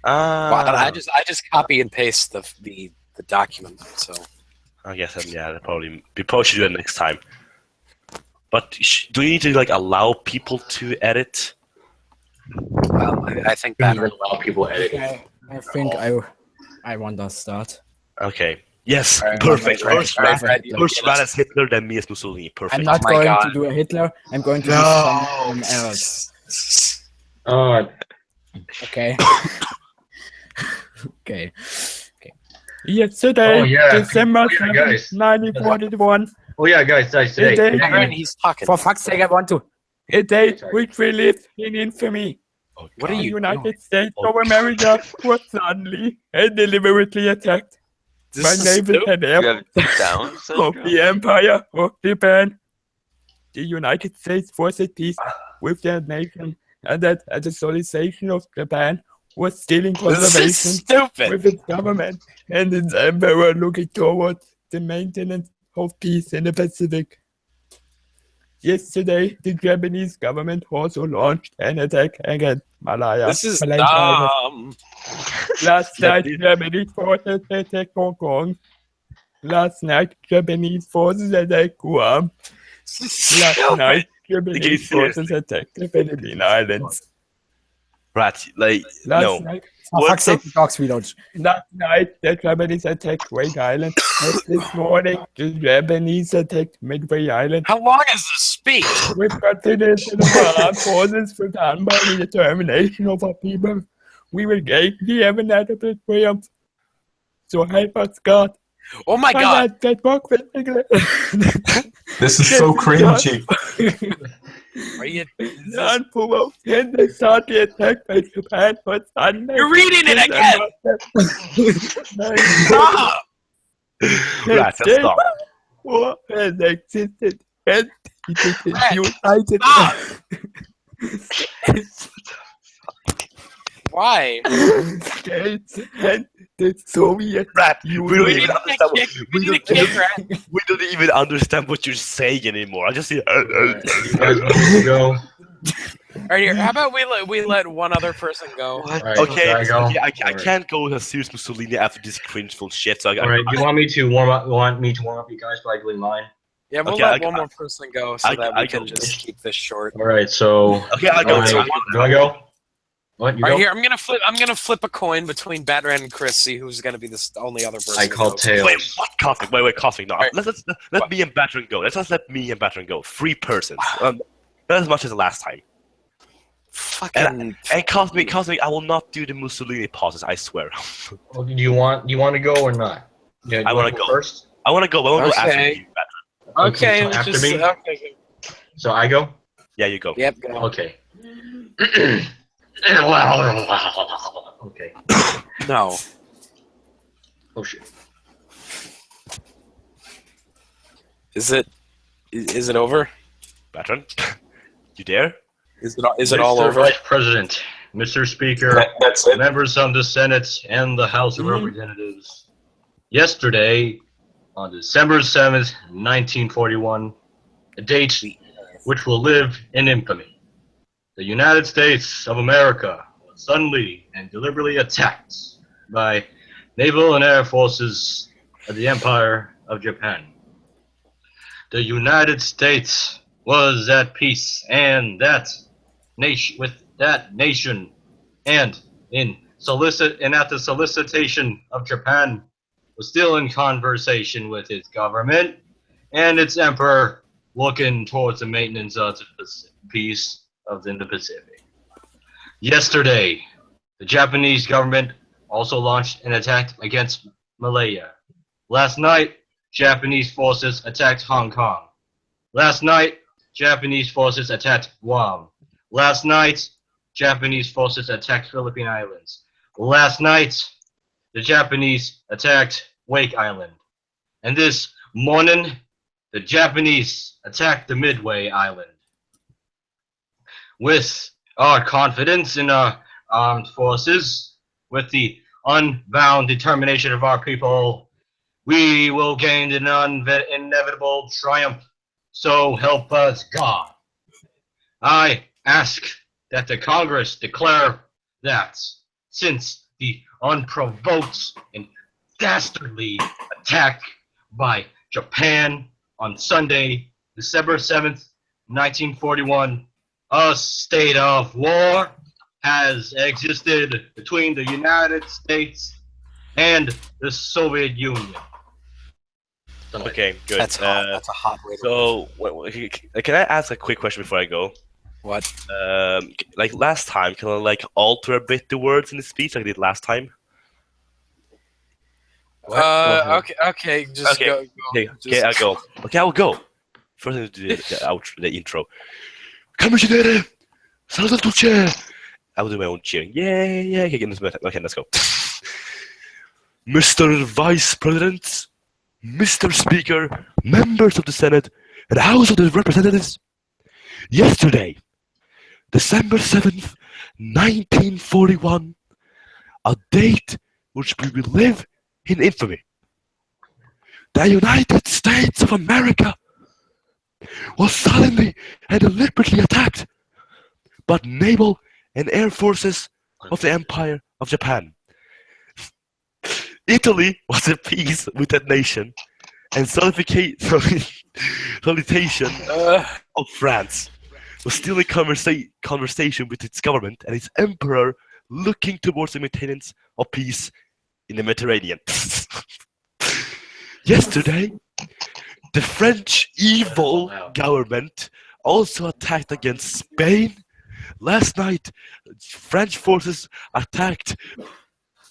I just copy and paste the document. So I guess we probably should do it next time. But do you need to like allow people to edit? Well, I think that allow people edit. Okay, I think I want to start. Okay. Yes. Right, Perfect. right, First Rat as Hitler, then me as Mussolini. Perfect. I'm not going to do a Hitler. I'm going to do someone else. Okay. Okay. Yesterday, December 1941. Oh yeah, guys, today. He's talking. For fuck's sake, I want to. A day which we live in infamy. Oh, What are The you United doing? States of America was suddenly and deliberately attacked by naval and air of the Empire of Japan. The United States was at peace with their nation, and that at the solicitation of Japan was still in This conservation is stupid. with its government and its emperor looking towards the maintenance of peace in the Pacific. Yesterday, the Japanese government also launched an attack against Malaya. This is Malaysia Island. dumb. Last night, Japanese forces attacked Hong Kong. Last night, Japanese forces attacked Guam. Last night, Japanese forces attacked the Philippine Islands. Right, like, Last no. night, For fuck's sake, dogs reload. last night, the Japanese attacked Wake Island. And this morning, the Japanese attacked Midway Island. How long is this speech? With confidence in our armed forces for the unbounded determination of our people, we will gain the inevitable triumph. So help us God. Oh my god. This is so cringy. Are you? Is this- Unprovoked and they start the attack by Japan for Sunday. You're reading it again. Stop. Right, let's stop. War has existed and it is Rat, united stop. Why? States and the Soviet Rat, we don't We even need to understand what, kick. We need to kick Rat. we don't even understand what you're saying anymore. I just see. You guys want to go? All right, here. How about we let one other person go? Alright, Okay, can I go? yeah, I Alright. can't go with a serious Mussolini after this cringeful shit. So I Alright, you want me to warm up? Want me to warm up you guys by doing mine? Yeah, we'll Okay, let I- one more person go so that we I can go. just keep this short. All right, so Okay, I'll go. Alright, do I go? What you All go? right, here. I'm gonna flip a coin between Batman and Chris. See who's gonna be the only other person. I call who goes. tails. Wait, what? Coughing. Wait, coughing. No, Alright. let me and Battering go. Let's just let me and Battering go. 3 persons. Not as much as the last time. Fucking. And Cosmic, I will not do the Mussolini pauses. I swear. Well, do you want to go or not? Yeah, I you wanna wanna go. first. I want to go. I want to go after Okay. you, Battering. Okay, so let's after just, me? okay. So I go. Yeah, you go. Yep. Go. Okay. Okay. No. Oh shit. Is it over? Battering, you there? Is it all Mr. over? Vice President, Mr. Speaker, That's it. members of the Senate and the House of Representatives. Yesterday, on December 7th, 1941, a date which will live in infamy, the United States of America was suddenly and deliberately attacked by naval and air forces of the Empire of Japan. The United States was at peace and that nation with that nation, and at the solicitation of Japan, was still in conversation with its government and its emperor, looking towards the maintenance of the peace in the Pacific. Yesterday, the Japanese government also launched an attack against Malaya. Last night, Japanese forces attacked Hong Kong. Last night, Japanese forces attacked Guam. Last night, Japanese forces attacked Philippine Islands. Last night, the Japanese attacked Wake Island. And this morning, the Japanese attacked the Midway Island. With our confidence in our armed forces, with the unbound determination of our people, we will gain an inevitable triumph. So help us God. I ask that the Congress declare that since the unprovoked and dastardly attack by Japan on Sunday, December 7th, 1941, a state of war has existed between the United States and the Soviet Union. Okay, good. That's hot. That's a hot way to So, can I ask a quick question before I go? What? Like last time, can I like alter a bit the words in the speech like I did last time? Okay, just Okay. go. Okay, I'll go. Okay, I'll go. First, I do the intro. Commissioner, salve tutte. I will do my own cheering. Yeah. Okay, let's go. Mr. Vice President, Mr. Speaker, members of the Senate and House of the Representatives. Yesterday, December 7th, 1941, a date which we will live in infamy. The United States of America was suddenly and deliberately attacked by naval and air forces of the Empire of Japan. Italy was at peace with that nation and solicitation of France was still in conversation with its government and its emperor looking towards the maintenance of peace in the Mediterranean. Yesterday, the French evil government also attacked against Spain. Last night, French forces attacked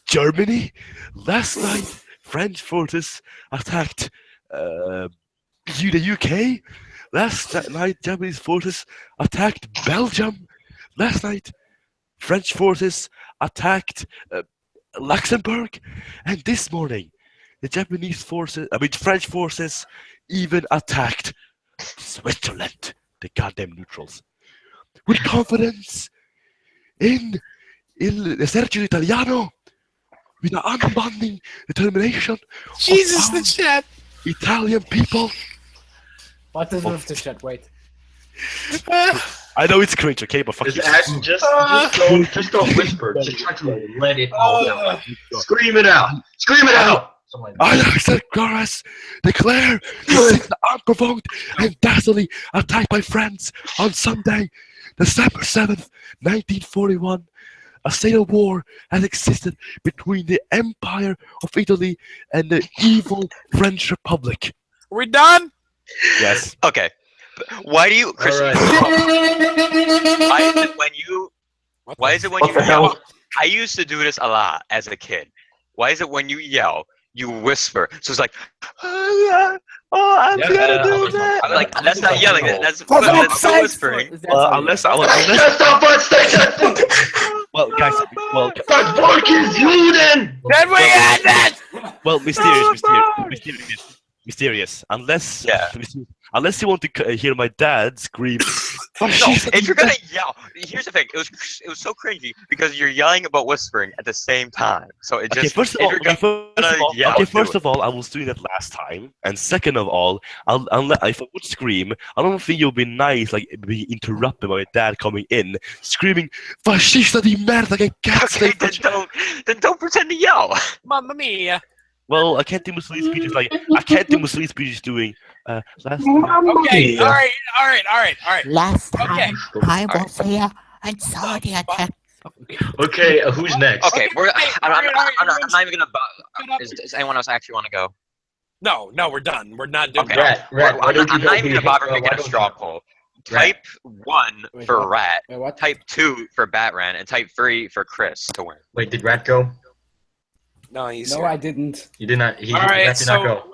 Germany. Last night, French forces attacked the UK. Last night, Japanese forces attacked Belgium. Last night, French forces attacked Luxembourg. And this morning, French forces even attacked Switzerland, the goddamn neutrals. With confidence in l'esercito italiano, with an unbending determination Jesus, of the chat. Italian people. What is with the chat? Wait. I know it's cringe, okay, but fuck you. Just don't whisper. Just try to let it all out. Scream it out. Scream it out. I said, Chorus, declare the unprovoked and dastardly attack by France on Sunday, December 7th, 1941. A state of war has existed between the Empire of Italy and the evil French Republic. We done? Yes. Okay. Why do you, Chris? Right. Why is it when What you the yell? hell? I used to do this a lot as a kid. Why is it when you yell, you whisper? So it's like, I'm gonna do that. I'm like, that's not yelling. That's whispering. Unless well, guys, Das Volk ist Juden! Then we end it! well, mysterious. Unless you want to hear my dad scream. No, if you're gonna yell, here's the thing. It was so cringy because you're yelling about whispering at the same time. So it just First of all, I was doing that last time, and second of all, if I would scream, I don't think it would be nice, like being interrupted by my dad coming in, screaming "Fascista di merda che cazzo!" Okay, then don't pretend to yell. Mamma mia. Well, I can't do Mussolini speeches doing last. Okay, all right. Last time Okay. I was here and saw the attack. Okay, who's next? Okay, I'm not even gonna. Shut up. Does anyone else actually want to go? No, we're done. We're not doing Okay. that. Rat, why don't you I'm go not even gonna bother why making a don't straw you- poll. Rat. Type 1 Wait, for what? Rat, Wait, what? type 2 for Batran, and type 3 for Chris to win. Wait, did Rat go? No, he's No, here. I didn't. You did not. All right, Rat did not so go.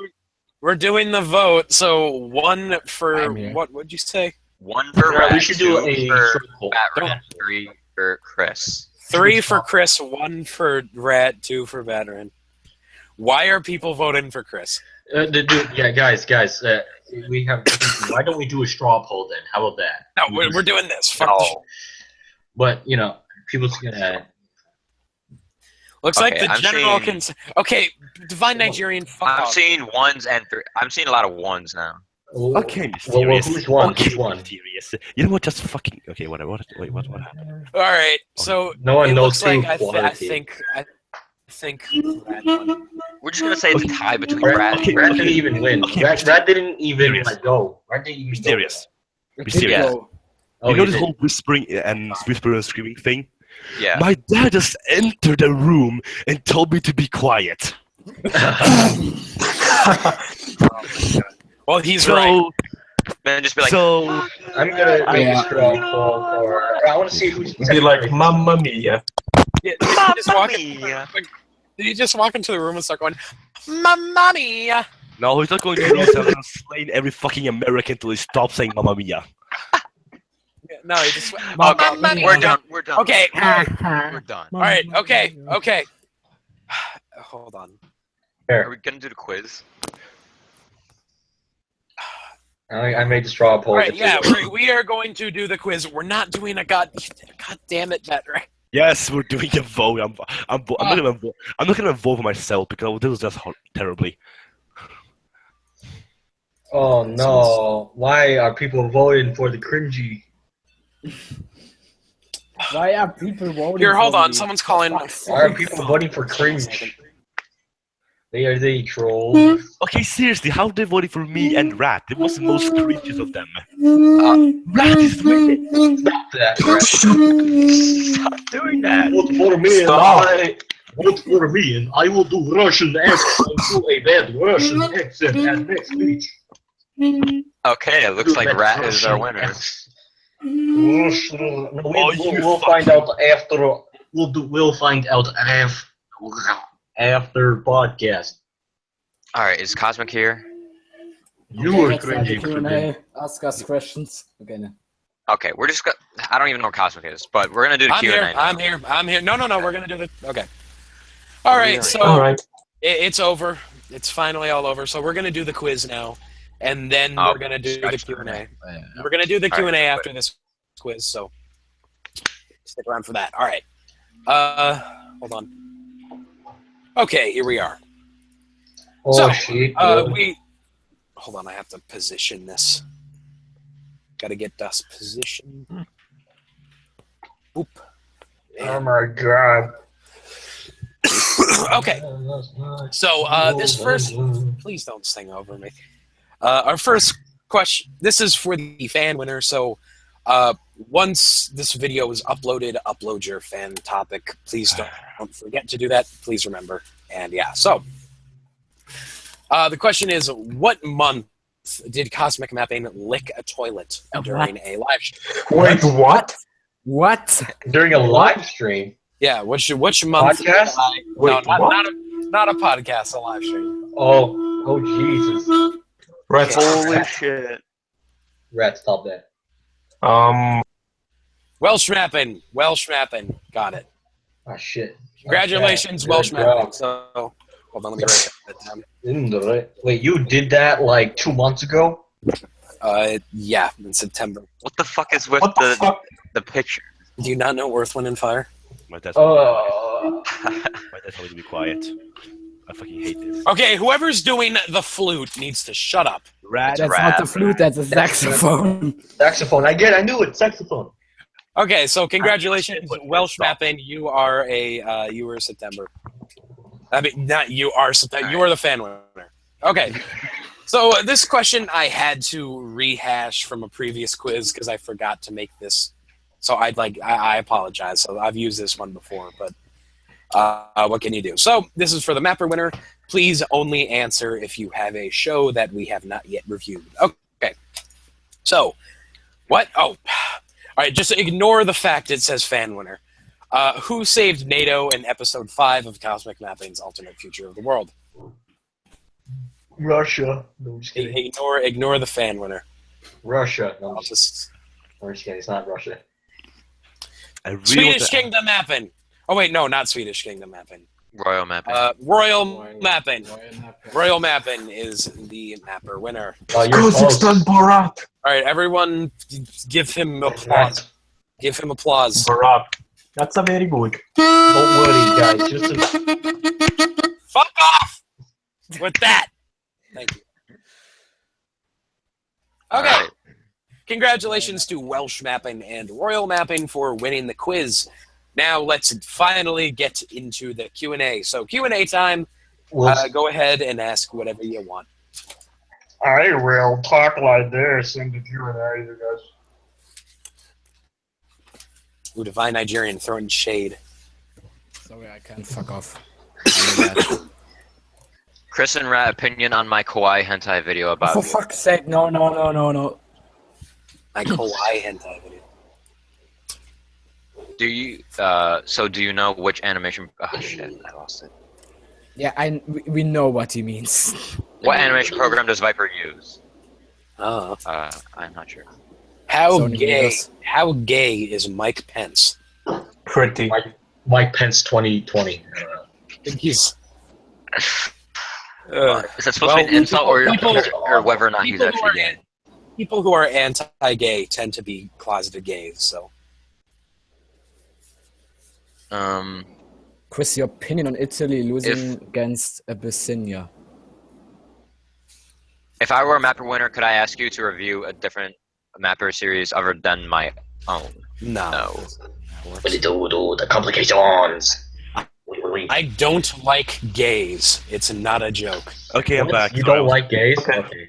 we're doing the vote. So 1 for I'm here. what would you say? 1 for Rat, Rat, we should do 2 a for straw poll. Batran, 3 for Chris. 3 for Chris, 1 for Rat, 2 for Veteran. Why are people voting for Chris? Guys. We have. Why don't we do a straw poll then? How about that? No, we're doing this. Fuck No. this. But people's gonna. Looks Okay, like the I'm general seeing- Okay, Divine Nigerian, fuck I'm off. seeing 1s and 3. I'm seeing a lot of 1s now. Okay, Well, mysterious. who's one? Okay, Who's one? mysterious. You know what? Just fucking. Okay, whatever. Wait, what happened? All right, so No one it knows looks like true I quality. think Rat won. We're just gonna say it's a tie between Rat, Rat and Rat Chris. didn't even win. Okay, Rat didn't even mysterious. go. Rat didn't even Mysterious. go. Mysterious. Go. Oh, You know you this did. whole whispering and screaming thing? Yeah. My dad just entered the room and told me to be quiet. Well, he's So, right. Man, just be like, so I'm gonna make Yeah. a straw poll for. I want to see who's. Be like, Mamma Mia. Did you just walk into the room and start going, Mamma mia? no, he's not going to do this. I'm gonna slay every fucking American until he stops saying "Mamma Mia." No, he just went, okay, Mamma mia. we're done. We're done. Okay, We're done. all right, okay. Hold on. Are we gonna do the quiz? I made the straw poll. All right, yeah, we are going to do the quiz. We're not doing a god damn it, Veteran. Yes, we're doing a vote. I'm not gonna vote for myself because this was just terribly. Oh no! Why are people voting for the cringy? Why are people voting? Here, hold for on. me? Someone's calling. Why are people voting for cringe? They troll. Okay, seriously, how they voted for me and Rat? It was the most cringes of them. Rat is winning. Stop that, Rat. Stop doing that. Vote for me and I. Vote for me and I will do Russian accent and do a bad Russian accent at next speech. Okay, it looks like Rat is our winner. We'll find out after. We'll find out after podcast. All right, is Cosmic here? You were Let's start the cringy. Q&A. Ask us questions. Okay. No. Okay, we're just gonna. I don't even know what Cosmic is, but we're gonna do the I'm Q&A. here. now. I'm here. No. We're gonna do the. Okay. All right. So All right. it's over. It's finally all over. So we're gonna do the quiz now, and then we're gonna do the Q&A. We're gonna do the Q&A after this quiz. So stick around for that. All right. Hold on. Okay, here we are. Oh So, shit! Hold on. I have to position this. Got to get dust position. Oop. Oh my god! Okay. So this first, please don't sing over me. Our first question. This is for the fan winner. So once this video is uploaded, upload your fan topic. Please don't forget to do that. Please remember. And yeah. So the question is, what month did Cosmic Mapping lick a toilet during a live stream? Wait, what? What? During a live stream. Yeah, which month? Podcast? Wait, no, what? not a podcast, a live stream. Oh Jesus! Right. Holy shit! Rat, stop that. Welsh Mapping. Got it. Ah shit! Congratulations, Okay. Welsh Good Mapping. job. So, hold on, let me write that down. Wait, you did that like 2 months ago? Yeah, in September. What the fuck is with What the fuck? the picture? Do you not know Earth, Wind, and Fire? My dad's told me to be quiet. I fucking hate this. Okay, whoever's doing the flute needs to shut up. Rat. That's not the flute, that's a saxophone. Saxophone. I knew it. Saxophone. Okay, so congratulations, But Welsh stop. Mapping. You were September. I mean, not you are September. You are the fan winner. Okay. So this question I had to rehash from a previous quiz because I forgot to make this. So I apologize. So I've used this one before, but what can you do? So this is for the Mapper winner. Please only answer if you have a show that we have not yet reviewed. Okay. So what? Oh, all right. Just ignore the fact it says fan winner. Who saved NATO in episode 5 of Cosmic Mapping's Alternate Future of the World? Russia. No, I'm just kidding. Ignore the fan winner. Russia. No, I'll just I'm just kidding. It's not Russia. I really Swedish want to- Kingdom Mapping. Oh wait, no, not Swedish Kingdom Mapping. Royal Mapping. Royal Mapping. Royal Mapping is the Mapper winner. You're Kazakhstan, Borat. All right, everyone, give him applause. Give him applause. Borat. That's a very good. Don't worry, guys. Fuck off with that. Thank you. Okay. Alright. Congratulations to Welsh Mapping and Royal Mapping for winning the quiz. Now let's finally get into the Q&A. So Q&A time. Go ahead and ask whatever you want. I will talk like this in the Q&A, you guys. Ooh, Divine Nigerian throwing shade. Sorry, I can't fuck off. Chris and Rat opinion on my kawaii hentai video about For you. fuck's sake, no. My kawaii hentai video. Do you do you know which animation? Oh shit, I lost it. Yeah, we know what he means. What animation program does Viper use? Oh. I'm not sure. How Sony gay? Vegas. How gay is Mike Pence? Pretty. Mike Pence 2020. I think he's. Is that supposed to be an insult or whether or not he's actually gay? People who are anti-gay tend to be closeted gays. So. Chris, your opinion on Italy losing against Abyssinia? If I were a Mapper winner, could I ask you to review a different Mapper series other than my own? No. The complications. I don't like gays. It's not a joke. Okay, I'm What? back. You Sorry, don't like gays? Okay. Okay.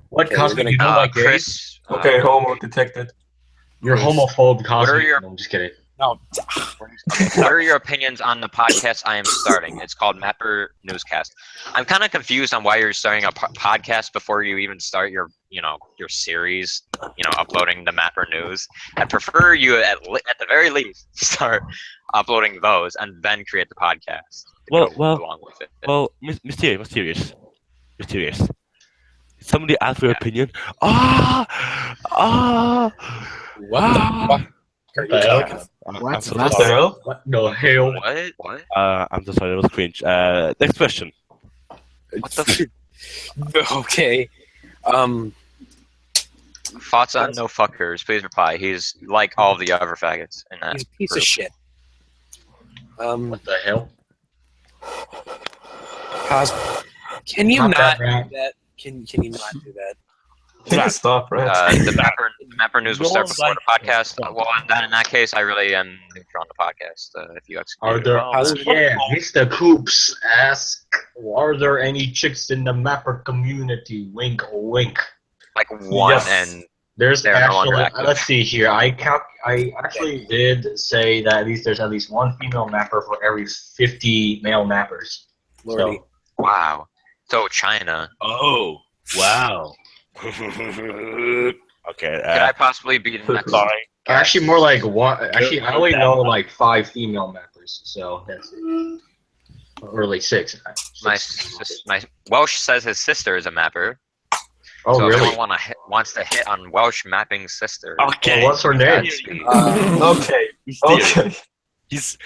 What, Okay, Cosmic? we're You don't like gays? Chris. Okay, homo detected. You're homophobe, Cosmic. your- No, I'm just kidding. No. What are your opinions on the podcast I am starting? It's called Mapper Newscast. I'm kind of confused on why you're starting a podcast before you even start your series, uploading the Mapper News. I prefer you at the very least start uploading those and then create the podcast. Well, along with it. Well, mysterious. Somebody ask for your opinion. Wow. What the hell? I'm so What the sorry. hell? What the hell? What? I'm so sorry. That was cringe. Next question. What the Okay. thoughts on no fuckers? Please reply. He's like all the other faggots in that He's a piece group. of shit. What the hell? Cosmo, can you Not not that do bad. that? Can you not do that? Can you stop, right? The Mapper News will No start one's before like- the podcast. Well, in that case, I really am neutral on the podcast. If you guys Are there? well, Oh yeah, Mr. Coops asks, are there any chicks in the Mapper community? Wink, wink. like one Yes. and There's They're no longer actually. active. Let's see here. I actually did say that there's at least one female mapper for every 50 male mappers. Lordy. So, wow. So China. Oh, wow. Okay. Could I possibly be the next? Sorry. actually, more like one. Actually, I only know like 5 female mappers. So that's it. Or like 6. My Welsh says his sister is a mapper. Oh so if really? anyone wants to hit on Welsh mapping sister, Okay. Well, what's her name? that's the- Okay, okay. She's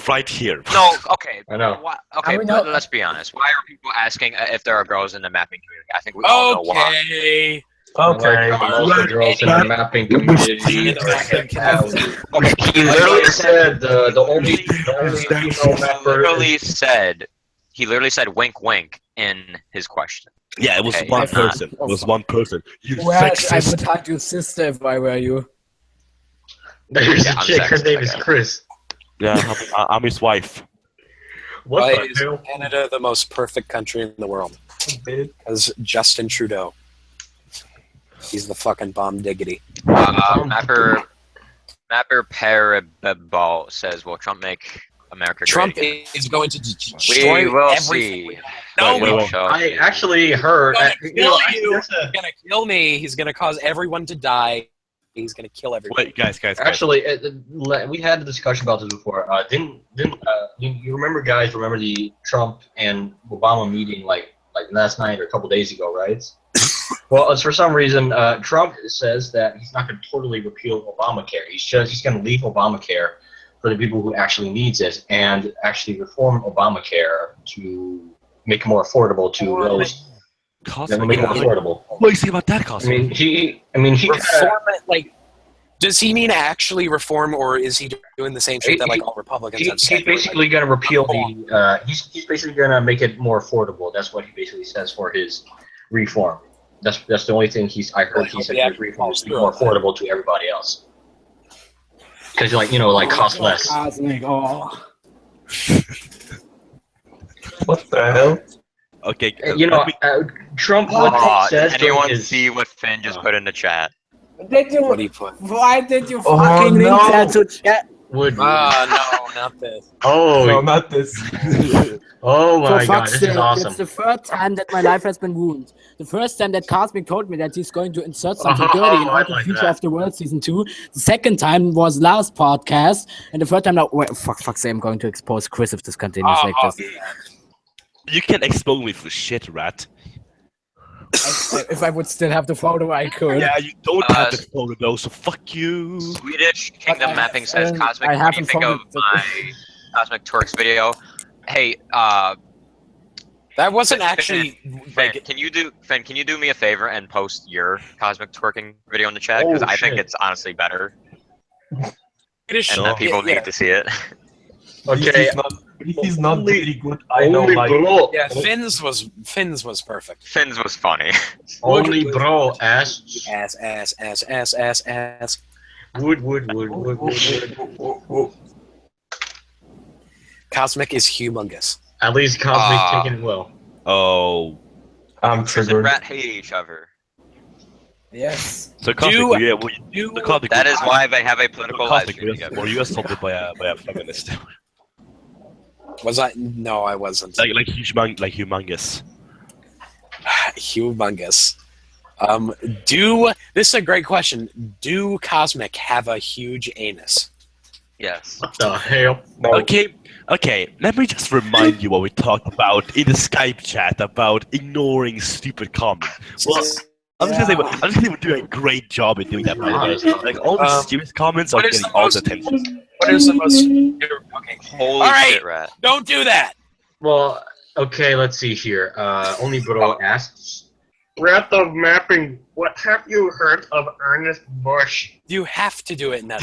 right here. No, okay. I know. Okay, I mean, no- let's be honest. Why are people asking if there are girls in the mapping community? I think we all know why. Okay. Okay. Most of the girls in the mapping community. He He literally said the only female mapper. He literally said wink wink in his question. Yeah, it was Okay, one if not- person. It was one person. You Well, I would sexist. hug your sister if I were you. There's Yeah, a I'm chick. Her sexist, name I is guess. Chris. Yeah, I'm his wife. What Why the is hell? Canada the most perfect country in the world? Because Justin Trudeau. He's the fucking bomb diggity. Mapper Parabol says, "Will Trump make America Trump great?" is going to destroy We will everything. see. No, Wait, We shall I see. actually heard. He's gonna kill actually, you. there's He's gonna kill me. He's gonna cause everyone to die. He's gonna kill everyone. Wait, guys. Actually, we had a discussion about this before. You remember, guys? Remember the Trump and Obama meeting like last night or a couple days ago, right? Well, for some reason, Trump says that he's not going to totally repeal Obamacare. He's going to leave Obamacare for the people who actually needs it, and actually reform Obamacare to make it more affordable to those. Cosmic. Make it more affordable. What do you think about that, I Cosmic? mean, he Reform it, like. Does he mean actually reform, or is he doing the same shit that like all Republicans have said? He's basically going to repeal the. He's basically going to make it more affordable. That's what he basically says for his reform. That's the only thing I heard. He said his reform is to be more affordable to everybody else. Because like cost less. Cosmic, oh. What the hell? Okay. Trump Did says anyone is, see what Finn just put in the chat? Did you? What do you put? Why did you Oh, fucking link no. that to chat? would. No, not this. Oh, No, not this. oh my For god, fuck's this sake, is awesome. it's the third time that my life has been ruined. The first time that Cosmic told me that he's going to insert something Oh, dirty in I Out of like Future that. of the World Season 2. The second time was last podcast. And the third time, fuck's sake, I'm going to expose Chris if this continues like this. You can expose me for shit, rat. If I would still have the photo, I could. Yeah, you don't have the photo though, so fuck you. Swedish Kingdom I- Mapping says, Cosmic, I what do you haven't think of found my Cosmic Torx video? Hey, That wasn't actually Finn, like. can you do me a favor and post your Cosmic Twerking video in the chat? Because Oh, I think shit. it's honestly better, British- and that people yeah. need to see it. Okay, he's not really good. I know, Only like, bro. Yeah, Finn's was perfect. Finn's was funny. Only bro asks. Ass. Wood. Cosmic is humongous. At least Cosmic taking it well. Oh. I'm Sis and triggered. Rat hate each other. Yes. So Cosmic, the Cosmic, That is why they have a political live Cosmic, stream together. were you assaulted by a feminist? Was I? No, I wasn't. like humongous. Humongous. This is a great question. Do Cosmic have a huge anus? Yes. What the hell? No. Okay, let me just remind you what we talked about in the Skype chat about ignoring stupid comments. Well, I'm just gonna say we're doing a great job at doing that, by the way. Like, all the stupid comments are getting all the attention. What is the most... Okay. Holy All right. shit, Rat. Don't do that! Well, okay, let's see here. Only bro asks. Wrath of Mapping, what have you heard of Ernest Bush? You have to do it in that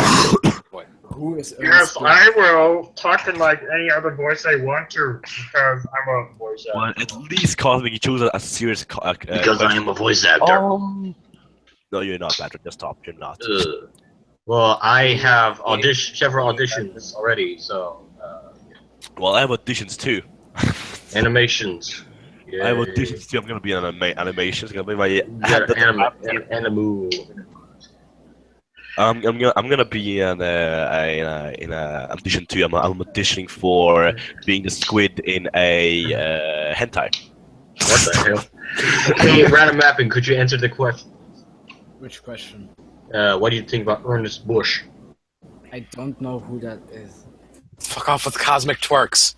way. Who is Yes, I will. Talk in like any other voice I want to, because I'm a voice actor. Well, at least Cosmic, you chose a serious. Because I am a voice actor. No, you're not, Patrick. Just stop. You're not. Well, I have several auditions already, so... Well, I have auditions too. Animations. I have auditions too. I'm gonna be in animation. It's gonna be my. Animu. I'm gonna be in a audition too. I'm auditioning for being the squid in a hentai. What the hell? Okay, random mapping. Could you answer the question? Which question? What do you think about Ernest Bush? I don't know who that is. Fuck off with Cosmic Twerks.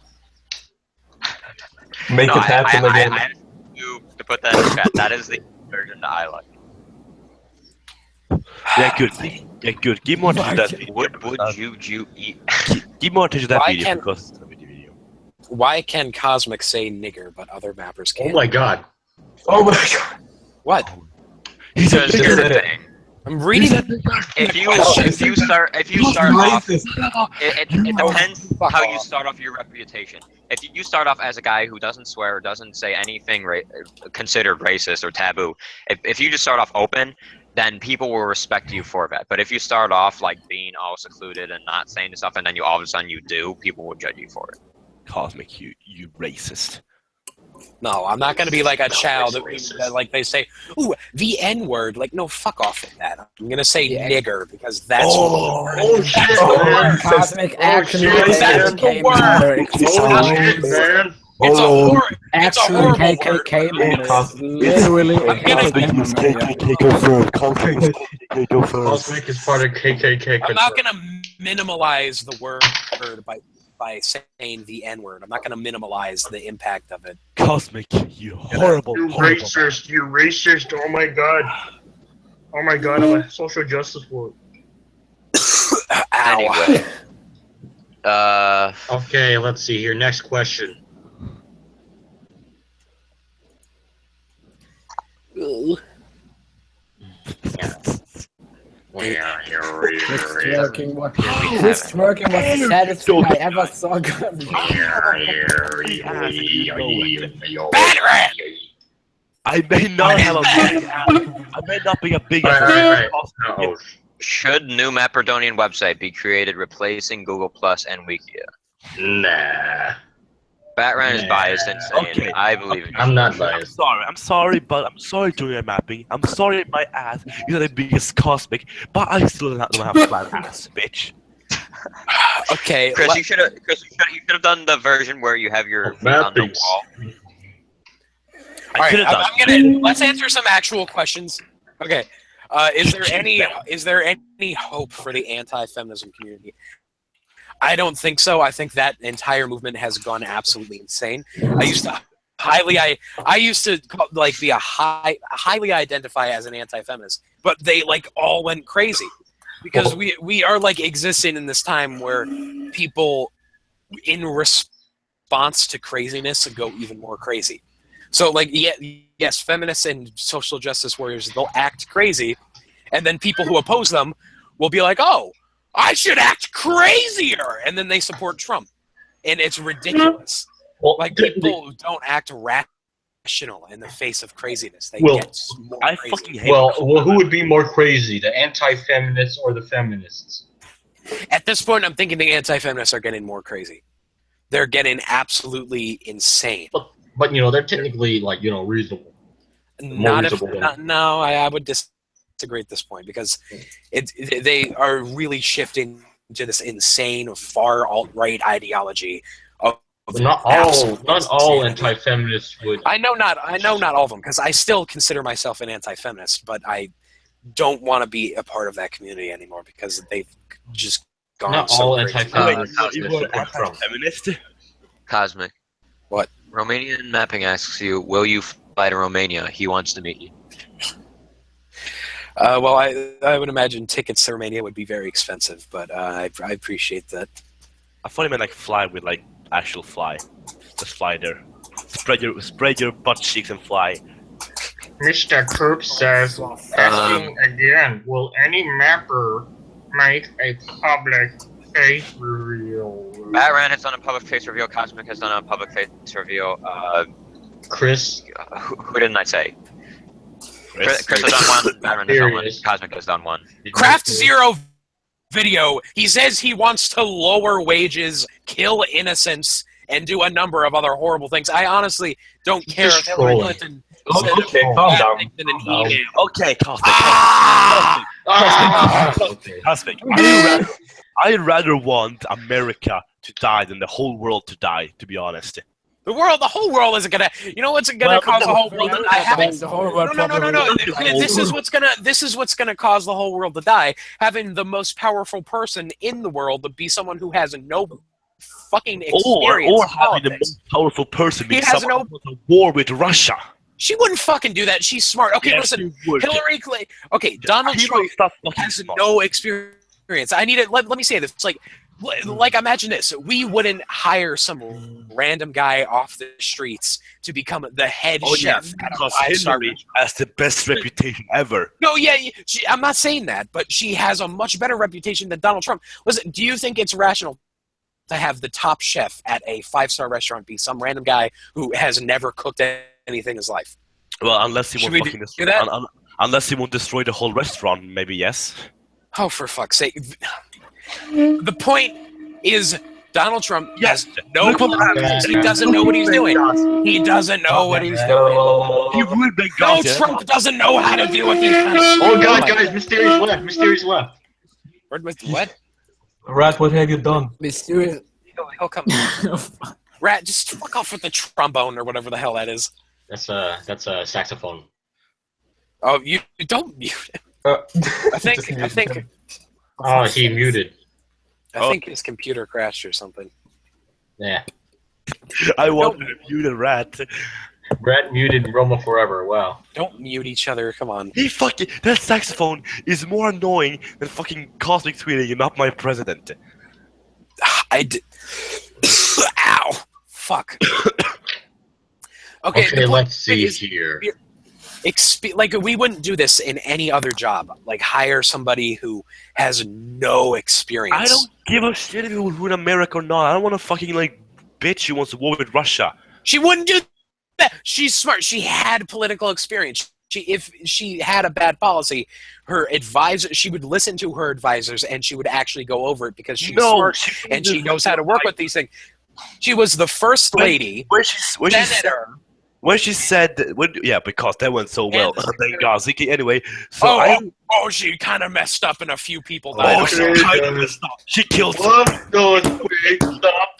Make it happen again. I to put that in the chat. That is the version that I like. Yeah, good. Yeah, good. Give more attention to that video. Would you eat? Give more attention to that Why video can't- because it's a video. Why can Cosmic say nigger, but other mappers Oh can't? my god. Oh my god. What? He's a Because here's the thing. I'm reading If you start off, it depends Fuck how you off. start off your reputation. If you start off as a guy who doesn't swear or doesn't say anything considered racist or taboo, if you just start off open, then people will respect you for that. But if you start off like being all secluded and not saying stuff, and then you all of a sudden you do, people will judge you for it. Cosmic, you racist. No, I'm not going to be like a child racist. that like they say, ooh, the N-word. Like, no, fuck off with that. I'm going to say nigger because that's Oh shit, Oh, man. Cosmic Oh, actually shit, that's man. the word. Oh shit, man. It's a horrible Actually, KKK man is literally I'm gonna- KKK go first. KKK go first. Cosmic is part of KKK. I'm not going to minimalize the word by saying the N-word. I'm not going to minimalize the impact of it. Cosmic, you horrible. You horrible racist, you racist. Oh my god. Oh my god, I'm a social justice warrior. Ow. Anyway, Okay, let's see here. Next question. Chris twerking was the saddest thing I ever saw. I may not have a big I may not be a big Right. Uh-oh. should new Mapperdonian website be created replacing Google Plus and Wiki? Nah. Batran is Nah. biased and saying, Okay. I believe in you. I'm not biased. I'm sorry, but I'm sorry doing a mapping. I'm sorry my ass is the biggest Cosmic, but I still don't have a flat ass, bitch. Okay. Chris, you should have done the version where you have your feet on the Mappings. wall. I All right, could have done. I'm gonna let's answer some actual questions. Okay, is there any hope for the anti-feminism community? I don't think so. I think that entire movement has gone absolutely insane. I used to be a highly identify as an anti-feminist, but they like all went crazy because we are like existing in this time where people, in response to craziness, go even more crazy. So, like, yes, feminists and social justice warriors, they'll act crazy, and then people who oppose them will be like, oh, I should act crazier, and then they support Trump. and it's ridiculous. Well, Like, people don't act rational in the face of craziness. They Well, get more I crazy. fucking hate well, who would be more crazy, the anti-feminists or the feminists? At this point, I'm thinking the anti-feminists are getting more crazy. They're getting absolutely insane. But they're technically reasonable. Not if, reasonable not, no, I would disagree at this point because they are really shifting to this insane, far alt-right ideology. But not all anti-feminists would. I know not all of them because I still consider myself an anti-feminist, but I don't want to be a part of that community anymore because they've just gone Not so all crazy. anti-feminists you support Trump. feminist. Cosmic. What? Romanian Mapping asks you, will you fly to Romania? He wants to meet you. Well, I would imagine tickets to Romania would be very expensive, but I appreciate that. I thought he meant fly with actual fly. Just fly there. Spread your butt cheeks and fly. Mr. Coop says, asking again, will any mapper make a public face reveal? Batran has done a public face reveal. Cosmic has done a public face reveal. Chris? Who didn't I say? Chris has done one. Batran has done one. Cosmic has done one. Craft Zero video. He says he wants to lower wages, kill innocents, and do a number of other horrible things. I honestly don't care if Hillary Clinton said Okay, calm down. in an email. Okay, Cosmic. Cosmic. I'd rather want America to die than the whole world to die, to be honest. The whole world isn't gonna. You know what's gonna cause the whole world to die? No. This is what's gonna cause the whole world to die. Having the most powerful person in the world to be someone who has no fucking experience. Or having the most powerful person be someone who has a war with Russia. She wouldn't fucking do that. She's smart. Okay, Yes, listen. she would. Hillary Clinton. Okay, Donald Trump has no experience. I need it. Let me say this. It's like imagine this. We wouldn't hire some random guy off the streets to become the head chef at a because five-star Hillary has the best reputation ever. No, yeah, I'm not saying that, but she has a much better reputation than Donald Trump. Listen, do you think it's rational to have the top chef at a five-star restaurant be some random guy who has never cooked anything in his life? Well, unless he won't do that? Unless he won't destroy the whole restaurant, maybe yes. Oh, for fuck's sake. The point is Donald Trump has no plans. He doesn't know what he's doing. He doesn't know what he's doing. He would be Donald Trump doesn't know how to deal with these kind of Oh god, guys, Mysterious left. Mysterious left. What? Rat, what have you done? Mysterious. He'll come. Rat, just fuck off with the trombone or whatever the hell that is. That's a saxophone. Oh, you don't mute it. I think. Oh, he muted. I think his computer crashed or something. Yeah. I wanted to mute a rat. Rat muted Roma forever. Wow. Don't mute each other. Come on. That saxophone is more annoying than fucking Cosmic tweeting "You're not my president." Ow. Fuck. Okay, let's see here. We wouldn't do this in any other job. Like, hire somebody who has no experience. I don't give a shit if he would ruin America or not. I don't want to fucking bitch who wants to war with Russia. She wouldn't do that. She's smart. She had political experience. If she had a bad policy, she would listen to her advisors and she would actually go over it because she's smart and she knows how to work with these things. She was the first lady. When she said, because that went so well. Thank God. Anyway, she kind of messed up and a few people died. She kind of messed up. She killed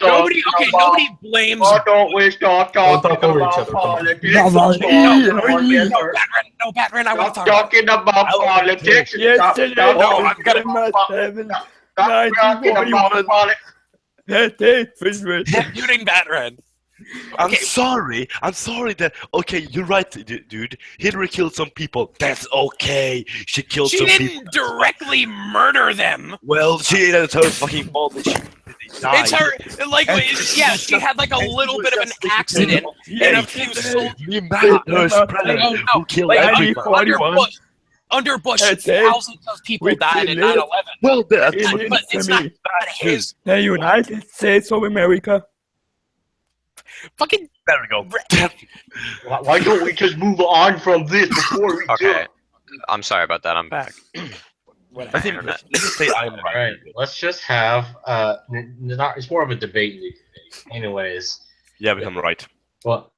Nobody blames. Don't we stop talking about politics? No, Batman, I want to talk about politics. Yes, Stop talking about politics. muting Batman. I'm sorry that, you're right, dude. Hillary killed some people. That's okay. She killed some people. She didn't directly murder them. Well, it's her fucking fault that she died. It's her, she had a little bit of an accident and a few soldiers. Who killed everybody. Under Bush, thousands of people died in 9/11. Well, but it's not his. The United States of America Fucking There we go. Why don't we just move on from this before we do? Okay, I'm sorry about that. I'm back. I think let's just say I'm right. Alright, let's just have it's more of a debate. Anyways, Yeah, I'm right. well,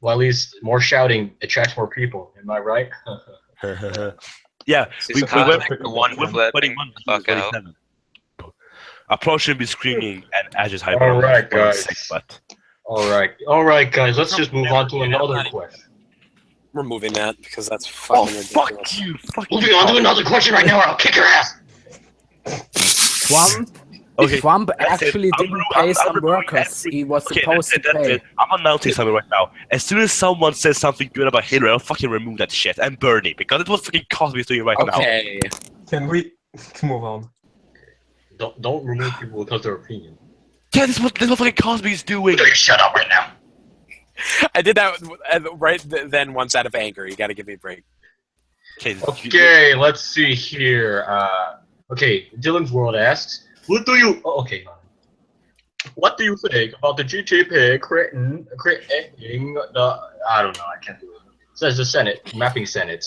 at least more shouting attracts more people. Am I right? Yeah, we went the one flipping fuck out. Approach should be screaming and Ash's hyper. Alright, guys. But Alright, guys. Let's just move on to another question. We're moving that because that's fucking ridiculous. fuck you! Moving on to another question right now, or I'll kick your ass. Trump actually didn't pay some workers he was supposed to pay. I'm announcing something right now. As soon as someone says something good about Hitler, I'll fucking remove that shit and burn it because it's what fucking Cosby's doing right now. Okay. Can we move on? Don't remove people because of their opinion. Yeah, this is what fucking Cosby's doing. Shut up right now. I did that right then once out of anger. You gotta give me a break. Okay, let's see here. Okay, Dylan's World asks, what do you think about the GTP creating the, I don't know, I can't do it. It says the Senate, mapping Senate.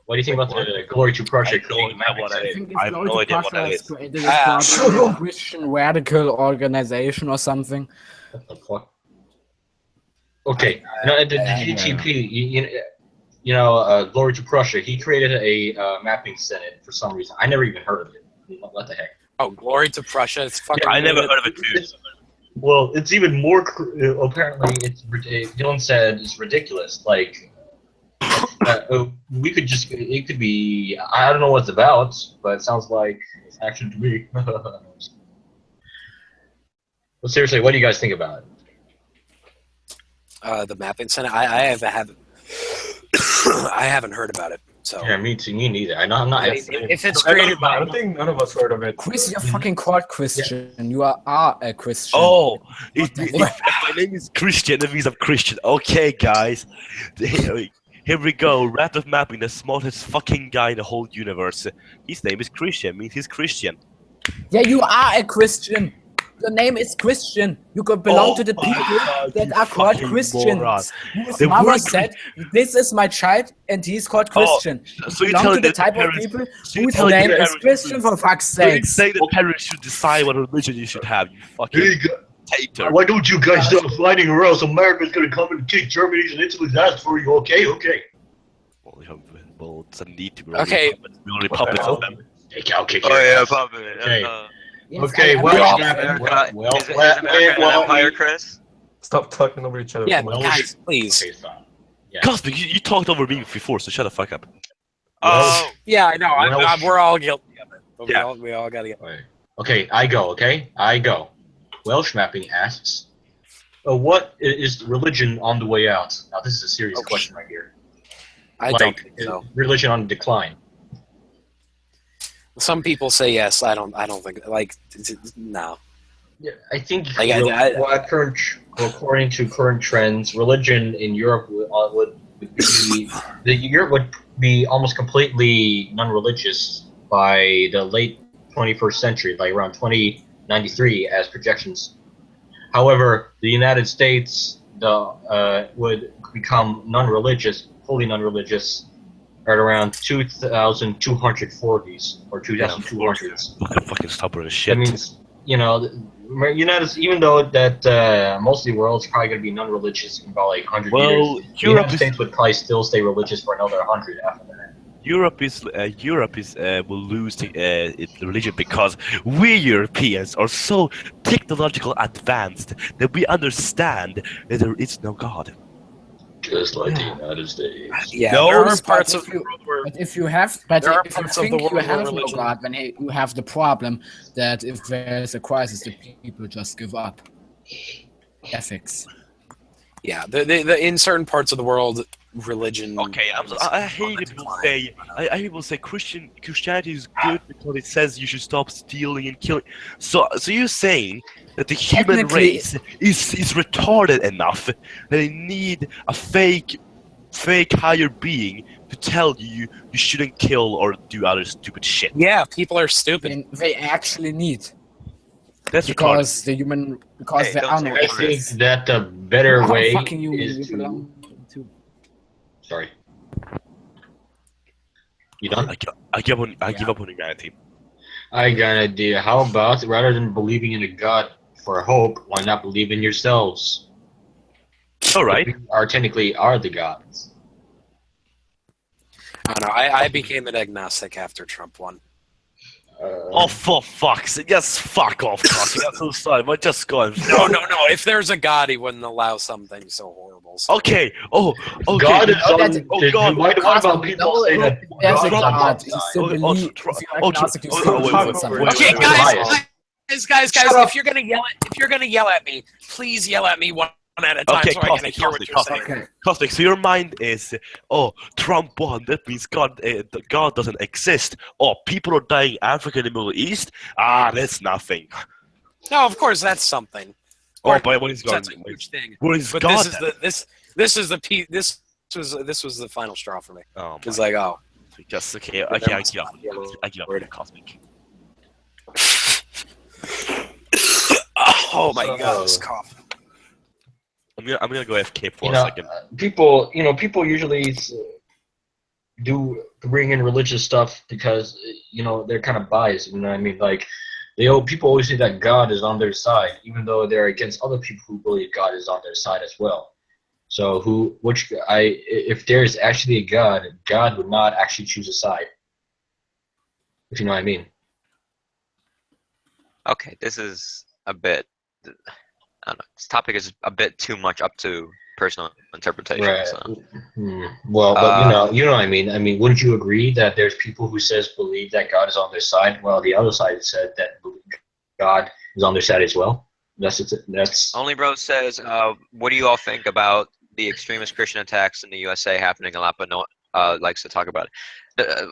What do you think about the Glory to Project creating mapping Senate? I have no idea what that is. A Christian radical organization or something. What the fuck? Okay, the GTP, Glory to Prussia, he created a mapping Senate for some reason. I never even heard of it. What the heck? Oh, Glory to Prussia! It's fucking. Yeah, I never heard of it too. Well, it's even more. Apparently, Dylan said it's ridiculous. Like, we could just. It could be. I don't know what it's about, but it sounds like it's action to me. But seriously, what do you guys think about it? The mapping center. I haven't heard about it. So yeah, me neither. I'm not. If it's created by, I don't think none of us heard of it. Chris, you're fucking called Christian. Yeah. You are a Christian. Oh, if my name is Christian, that means I'm Christian. Okay, guys. Here we go. Rat of Mapping, the smartest fucking guy in the whole universe. His name is Christian, means he's Christian. Yeah, you are a Christian. Your name is Christian. You could belong to the people that are called Christians. Whose mother said, "This is my child," and he's called Christian. So you belong to the type of people whose name is Christian, for fuck's sake. You say that parents should decide what religion you should have, you fucking tater. Why don't you guys stop fighting, or else America's gonna come and kick Germany's and Italy's ass for you? Okay. Well, it's a need to be. Okay. We only puppets of them. I'll kick your ass. Puppet. Okay. Yes, Okay, Is America an empire, Chris? Stop talking over each other. Yeah, so much. guys, please. Okay, fine. Yeah. Cosby, you talked over me before, so shut the fuck up. Oh, Yeah, I know. We're all guilty of it. But Yeah. we all gotta get. Okay, I go. Okay, I go. Welsh Mapping asks, "What is religion on the way out?" Now, this is a serious question right here. I don't think so. Religion on decline. Some people say yes. I don't think no. Yeah, I think according to current trends, religion in Europe Europe would be almost completely non-religious by the late 21st century, like around 2093, as projections. However, the United States would become non-religious, fully non-religious, at around 2240s or 2200s. Fucking stubborn as shit. That means, even though that most of the world's probably going to be non-religious in about like 100 years, the United States would probably still stay religious for another 100 after that. Europe will lose its religion because we Europeans are so technological advanced that we understand that there is no God. Just like the United States. Yeah, No, there are parts of the world where But if you think you have no God, then you have the problem that if there's a crisis, the people just give up. Ethics. yeah, in certain parts of the world, religion. Okay, I hate it people say. I hate people say Christianity is good because it says you should stop stealing and killing. So you're saying that the human race is retarded enough that they need a fake higher being to tell you shouldn't kill or do other stupid shit. Yeah, people are stupid. They actually need. That's because the human, because Hey, there don't are say no I think ethics. that the better Oh, way fucking you, is you to. belong to. Sorry. You done? I give up on humanity. I got an idea. How about rather than believing in a god for hope, why not believe in yourselves? All right. We technically are the gods. I don't know. I became an agnostic after Trump won. Oh, for fuck's sake. Yes, fuck off, Cocky. I'm so sorry. But just go and... No. If there's a god, he wouldn't allow something so horrible. So. Okay. Oh, okay. God is Oh, on. God. What about people say that There's a God is on god. one You side? still believe. If you're agnostic, you still wait, believe in wait, something. wait, Okay, wait, guys, Shut up. if you're gonna yell at me, please yell at me one at a time Okay, so I can hear what you're saying. Okay. Cosmic, so your mind is, oh, Trump won. That means God doesn't exist. Oh, people are dying in Africa and the Middle East. Ah, that's nothing. No, of course that's something. Oh, but when he's gone, That's a huge thing. where is But God? this was the final straw for me. Oh, It's my like, oh, Just okay. I give up. I give up. Cosmic. oh my god, this cough. I'm gonna go AFK for You a know, second. people usually do bring in religious stuff because they're kind of biased. You know what I mean? Like people always say that God is on their side, even though they're against other people who believe God is on their side as well. So if there's actually a God, God would not actually choose a side. If you know what I mean. Okay, this is a bit. I don't know. This topic is a bit too much up to personal interpretation. Right. So. Well, but you know what I mean. I mean, wouldn't you agree that there's people who believe that God is on their side, while the other side said that God is on their side as well? That's. Only Bro says, what do you all think about the extremist Christian attacks in the USA happening a lot, but no one likes to talk about it?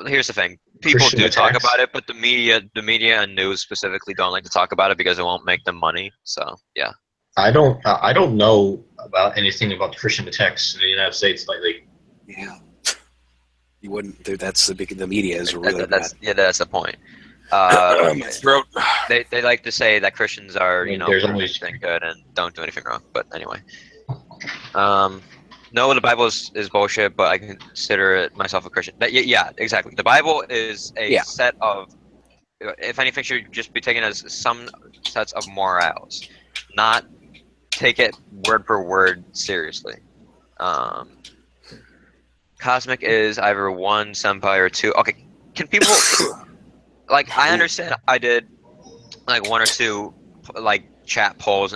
Here's the thing: people Christian do talk attacks? about it, but the media and news specifically don't like to talk about it because it won't make them money. So yeah. I don't know about anything about the Christian attacks in the United States lately. Yeah. You wouldn't, dude. That's the media is really That's the point. My throat. They like to say that Christians are, There's always anything good and don't do anything wrong. But anyway, no, the Bible is bullshit, but I consider it myself a Christian. Yeah, exactly. The Bible is a set of, if anything, should just be taken as some sets of morals, not take it word for word seriously. Cosmic is either one senpai or two. Okay, can people like? I understand. I did like one or two like chat polls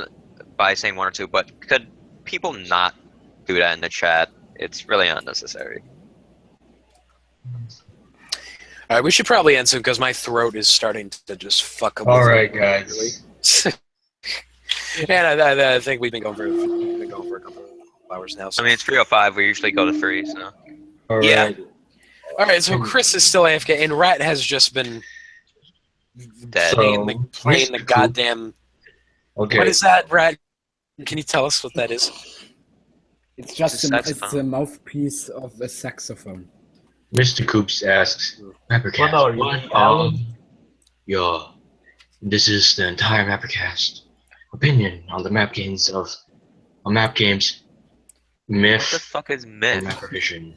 by saying one or two, but could people not do that in the chat? It's really unnecessary. All right, we should probably end soon because my throat is starting to just fuck up. All right, guys. And I think we've been going for a couple of hours now. So. I mean, it's 3:05. We usually go to 3, so. All Yeah. right. All right, so Chris is still AFK, and Rat has just been Dead. playing Mr. the Coop. goddamn. Okay. What is that, Rat? Can you tell us what that is? It's just It's a it's saxophone. the mouthpiece of a saxophone. Mr. Coops asks, MapperCast, What are you, what Alan? your... This is the entire MapperCast opinion on the map games myth What the fuck is and myth? mapper vision.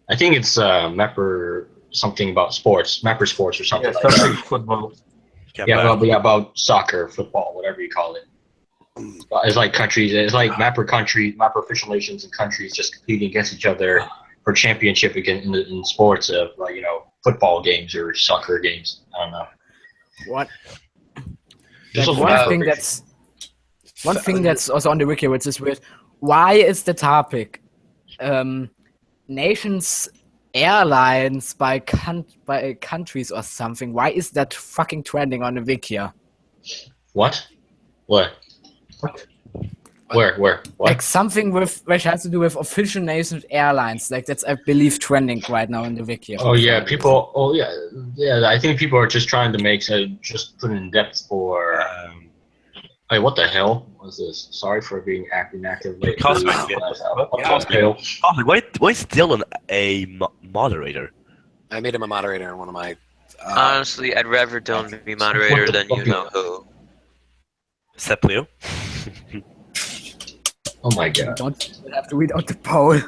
I think it's mapper something about sports, mapper sports or something Yeah, like something that. football. About soccer, football, whatever you call it. It's like countries. It's like mapper official nations and countries just competing against each other for championship again in sports of football games or soccer games. I don't know. What? This was One mapper thing vision. that's also on the wiki, which is weird. Why is the topic nations airlines by countries or something? Why is that fucking trending on the wiki? What? Where? What? Like something which has to do with official nations airlines. Like that's, I believe, trending right now in the wiki. Oh yeah, people. Oh yeah. I think people are just trying to make just put in depth for. Hey, what the hell was this? Sorry for being inactive. Cosmic. Cosmic, why is Dylan a moderator? I made him a moderator in one of my. Honestly, I'd rather don't be moderator than you know who. Seplio. Oh my You god. don't have to read out the poll.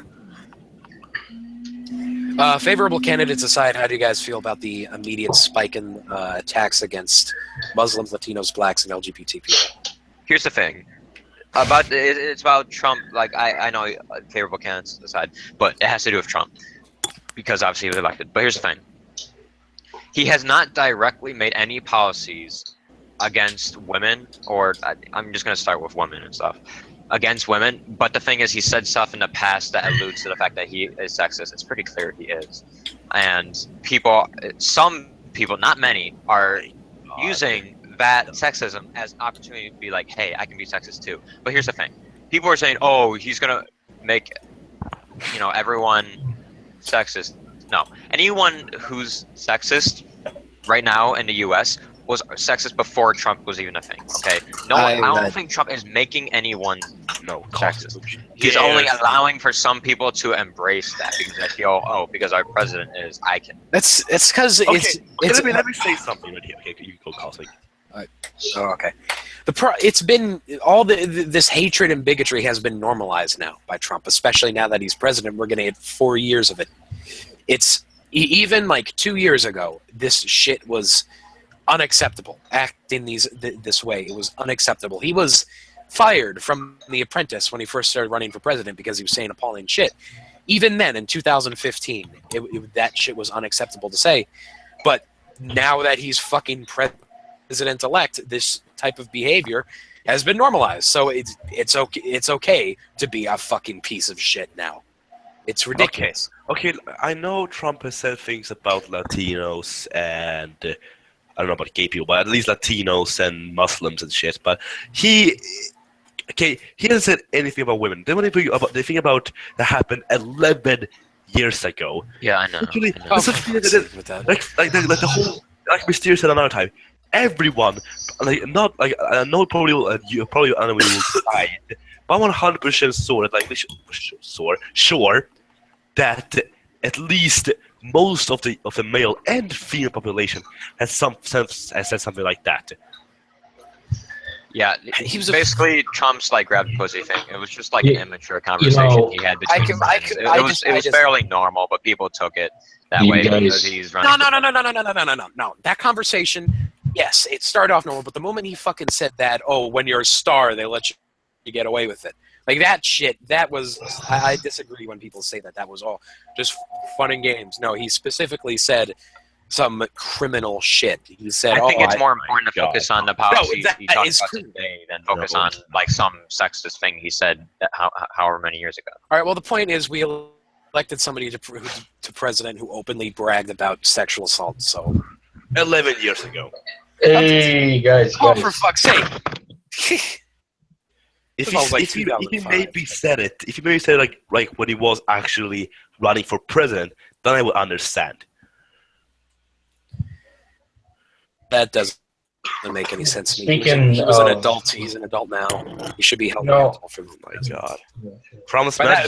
Favorable candidates aside, how do you guys feel about the immediate spike in attacks against Muslims, Latinos, blacks, and LGBT people? Here's the thing. It's about Trump. Like I know favorable candidates aside, but it has to do with Trump because obviously he was elected. But here's the thing: he has not directly made any policies against women, or I'm just gonna start with women and stuff against women. But the thing is, he said stuff in the past that alludes to the fact that he is sexist. It's pretty clear he is, and some people, not many, are using that sexism as an opportunity to be like, hey, I can be sexist too. But here's the thing. People are saying, oh, he's going to make, everyone sexist. No. Anyone who's sexist right now in the U.S. was sexist before Trump was even a thing, okay? I don't think Trump is making anyone sexist. He's only allowing for some people to embrace that because they feel, because our president is, I can. It's because Let me say something right here. Okay, you go, Cosmic. Okay. It's been all this hatred and bigotry has been normalized now by Trump, especially now that he's president. We're going to get 4 years of it. It's even like 2 years ago, this shit was unacceptable. Acting this way, it was unacceptable. He was fired from The Apprentice when he first started running for president because he was saying appalling shit. Even then, in 2015, that shit was unacceptable to say. But now that he's fucking president-elect, this type of behavior has been normalized. So it's okay to be a fucking piece of shit now. It's ridiculous. Okay, I know Trump has said things about Latinos and I don't know about gay people, but at least Latinos and Muslims and shit. But he hasn't said anything about women. Then when they think about that happened 11 years ago. Yeah, I know. Actually, like the whole, like Mysterio said another time. Everyone, I know probably you probably will decide, but I'm 100% sure that at least most of the male and female population has said something like that. Yeah, he was basically Trump's grabbed pussy thing. It was just an immature conversation he had between friends. It was fairly normal, but people took it that way because he's running. No. That conversation. Yes, it started off normal, but the moment he fucking said that, when you're a star, they let you get away with it. Like that shit, that was, I disagree when people say that was all just fun and games. No, he specifically said some criminal shit. He said, I think it's more important to focus on the policies he talked about today than focus on some sexist thing he said however many years ago. All right, well, the point is we elected somebody to president who openly bragged about sexual assault, so... 11 years ago. Hey, guys. Oh, for fuck's sake. If he maybe said it like when he was actually running for president, then I would understand. That doesn't make any sense to me. He was an adult. He's an adult now. He should be held accountable for them. My God.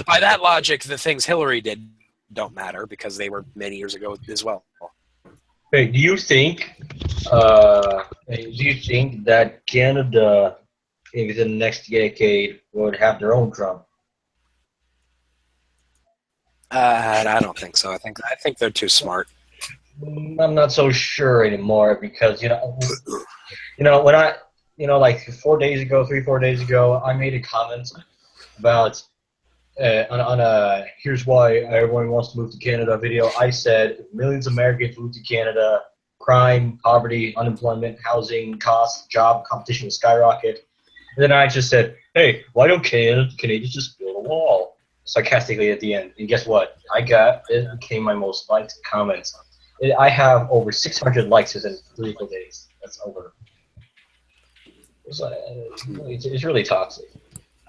By that logic, the things Hillary did don't matter because they were many years ago as well. Hey, do you think that Canada, in the next decade, would have their own Trump? I don't think so. I think they're too smart. I'm not so sure anymore because when I like 4 days ago, 3-4 days ago, I made a comment about on here's why everyone wants to move to Canada video. I said if millions of Americans move to Canada, crime, poverty, unemployment, housing costs, job competition will skyrocket. And then I just said, hey, why don't Canadians just build a wall? Sarcastically at the end. And guess what? It became my most liked comment. I have over 600 likes within 3 days. That's over. It's really toxic.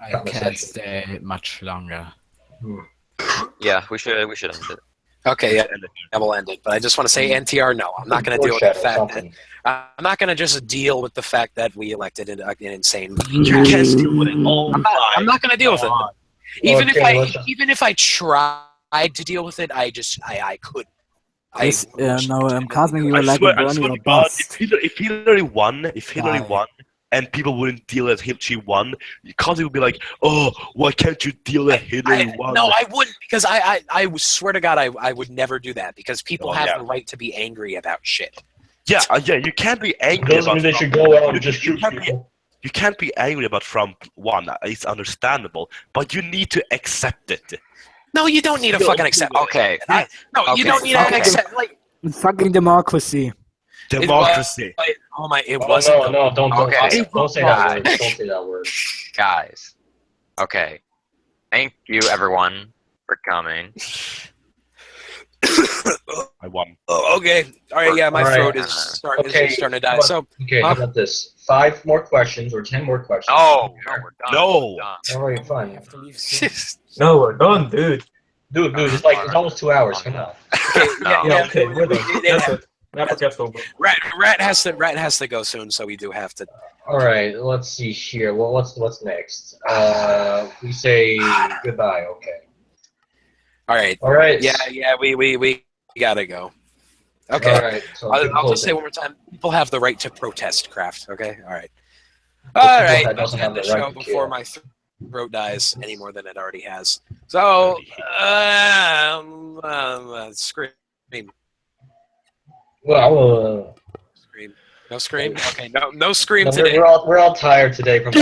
I can't stay much longer. Yeah, we should end it. Okay, yeah, we'll end it. But I just want to say, NTR, no, I'm not going to deal with the fact that I'm not going to just deal with the fact that we elected an insane. You can't deal with it. I'm not going to deal with it. Even if I tried to deal with it, I could. Cosmic, you were like a burning bust. If Hillary won, and people wouldn't deal that she won, Kazi would be like, "Oh, why can't you deal that Hillary won?" No, I wouldn't, because I swear to God, I would never do that, because people have the right to be angry about shit. Yeah, you can't be angry Doesn't about mean they Trump. should go out and just shoot people. You can't be angry about Trump won. It's understandable, but you need to accept it. No, you don't need to fucking accept. Okay. You don't need to accept. Like Fucking democracy. Democracy. oh my, it Oh, wasn't. no, don't Okay. say that word. Don't say that word. Guys. Okay. Thank you, everyone, for coming. I won. Oh, okay. All right. Yeah, my All right. throat is starting to die. So Okay, how about this? 5 more questions or 10 more questions? Oh, no, we're done. No. We're done. All right, fine. No, we're done, dude. Dude, it's almost 2 hours. Come on. Yeah, okay, we're done. That's it. MapperCast over. Rat has to go soon, so we do have to. All right, let's see here. Well, what's next? We say goodbye. Okay. All right. All right. Yeah. We gotta go. Okay. All right. So I'll just say one more time. People have the right to protest, Craft. Okay. All right. But All people right. that I'll doesn't have end the the right show to before kill. my throat dies any more than it already has. So, scream. Well, Scream. No scream. Okay. No scream no, today. we're all tired today from.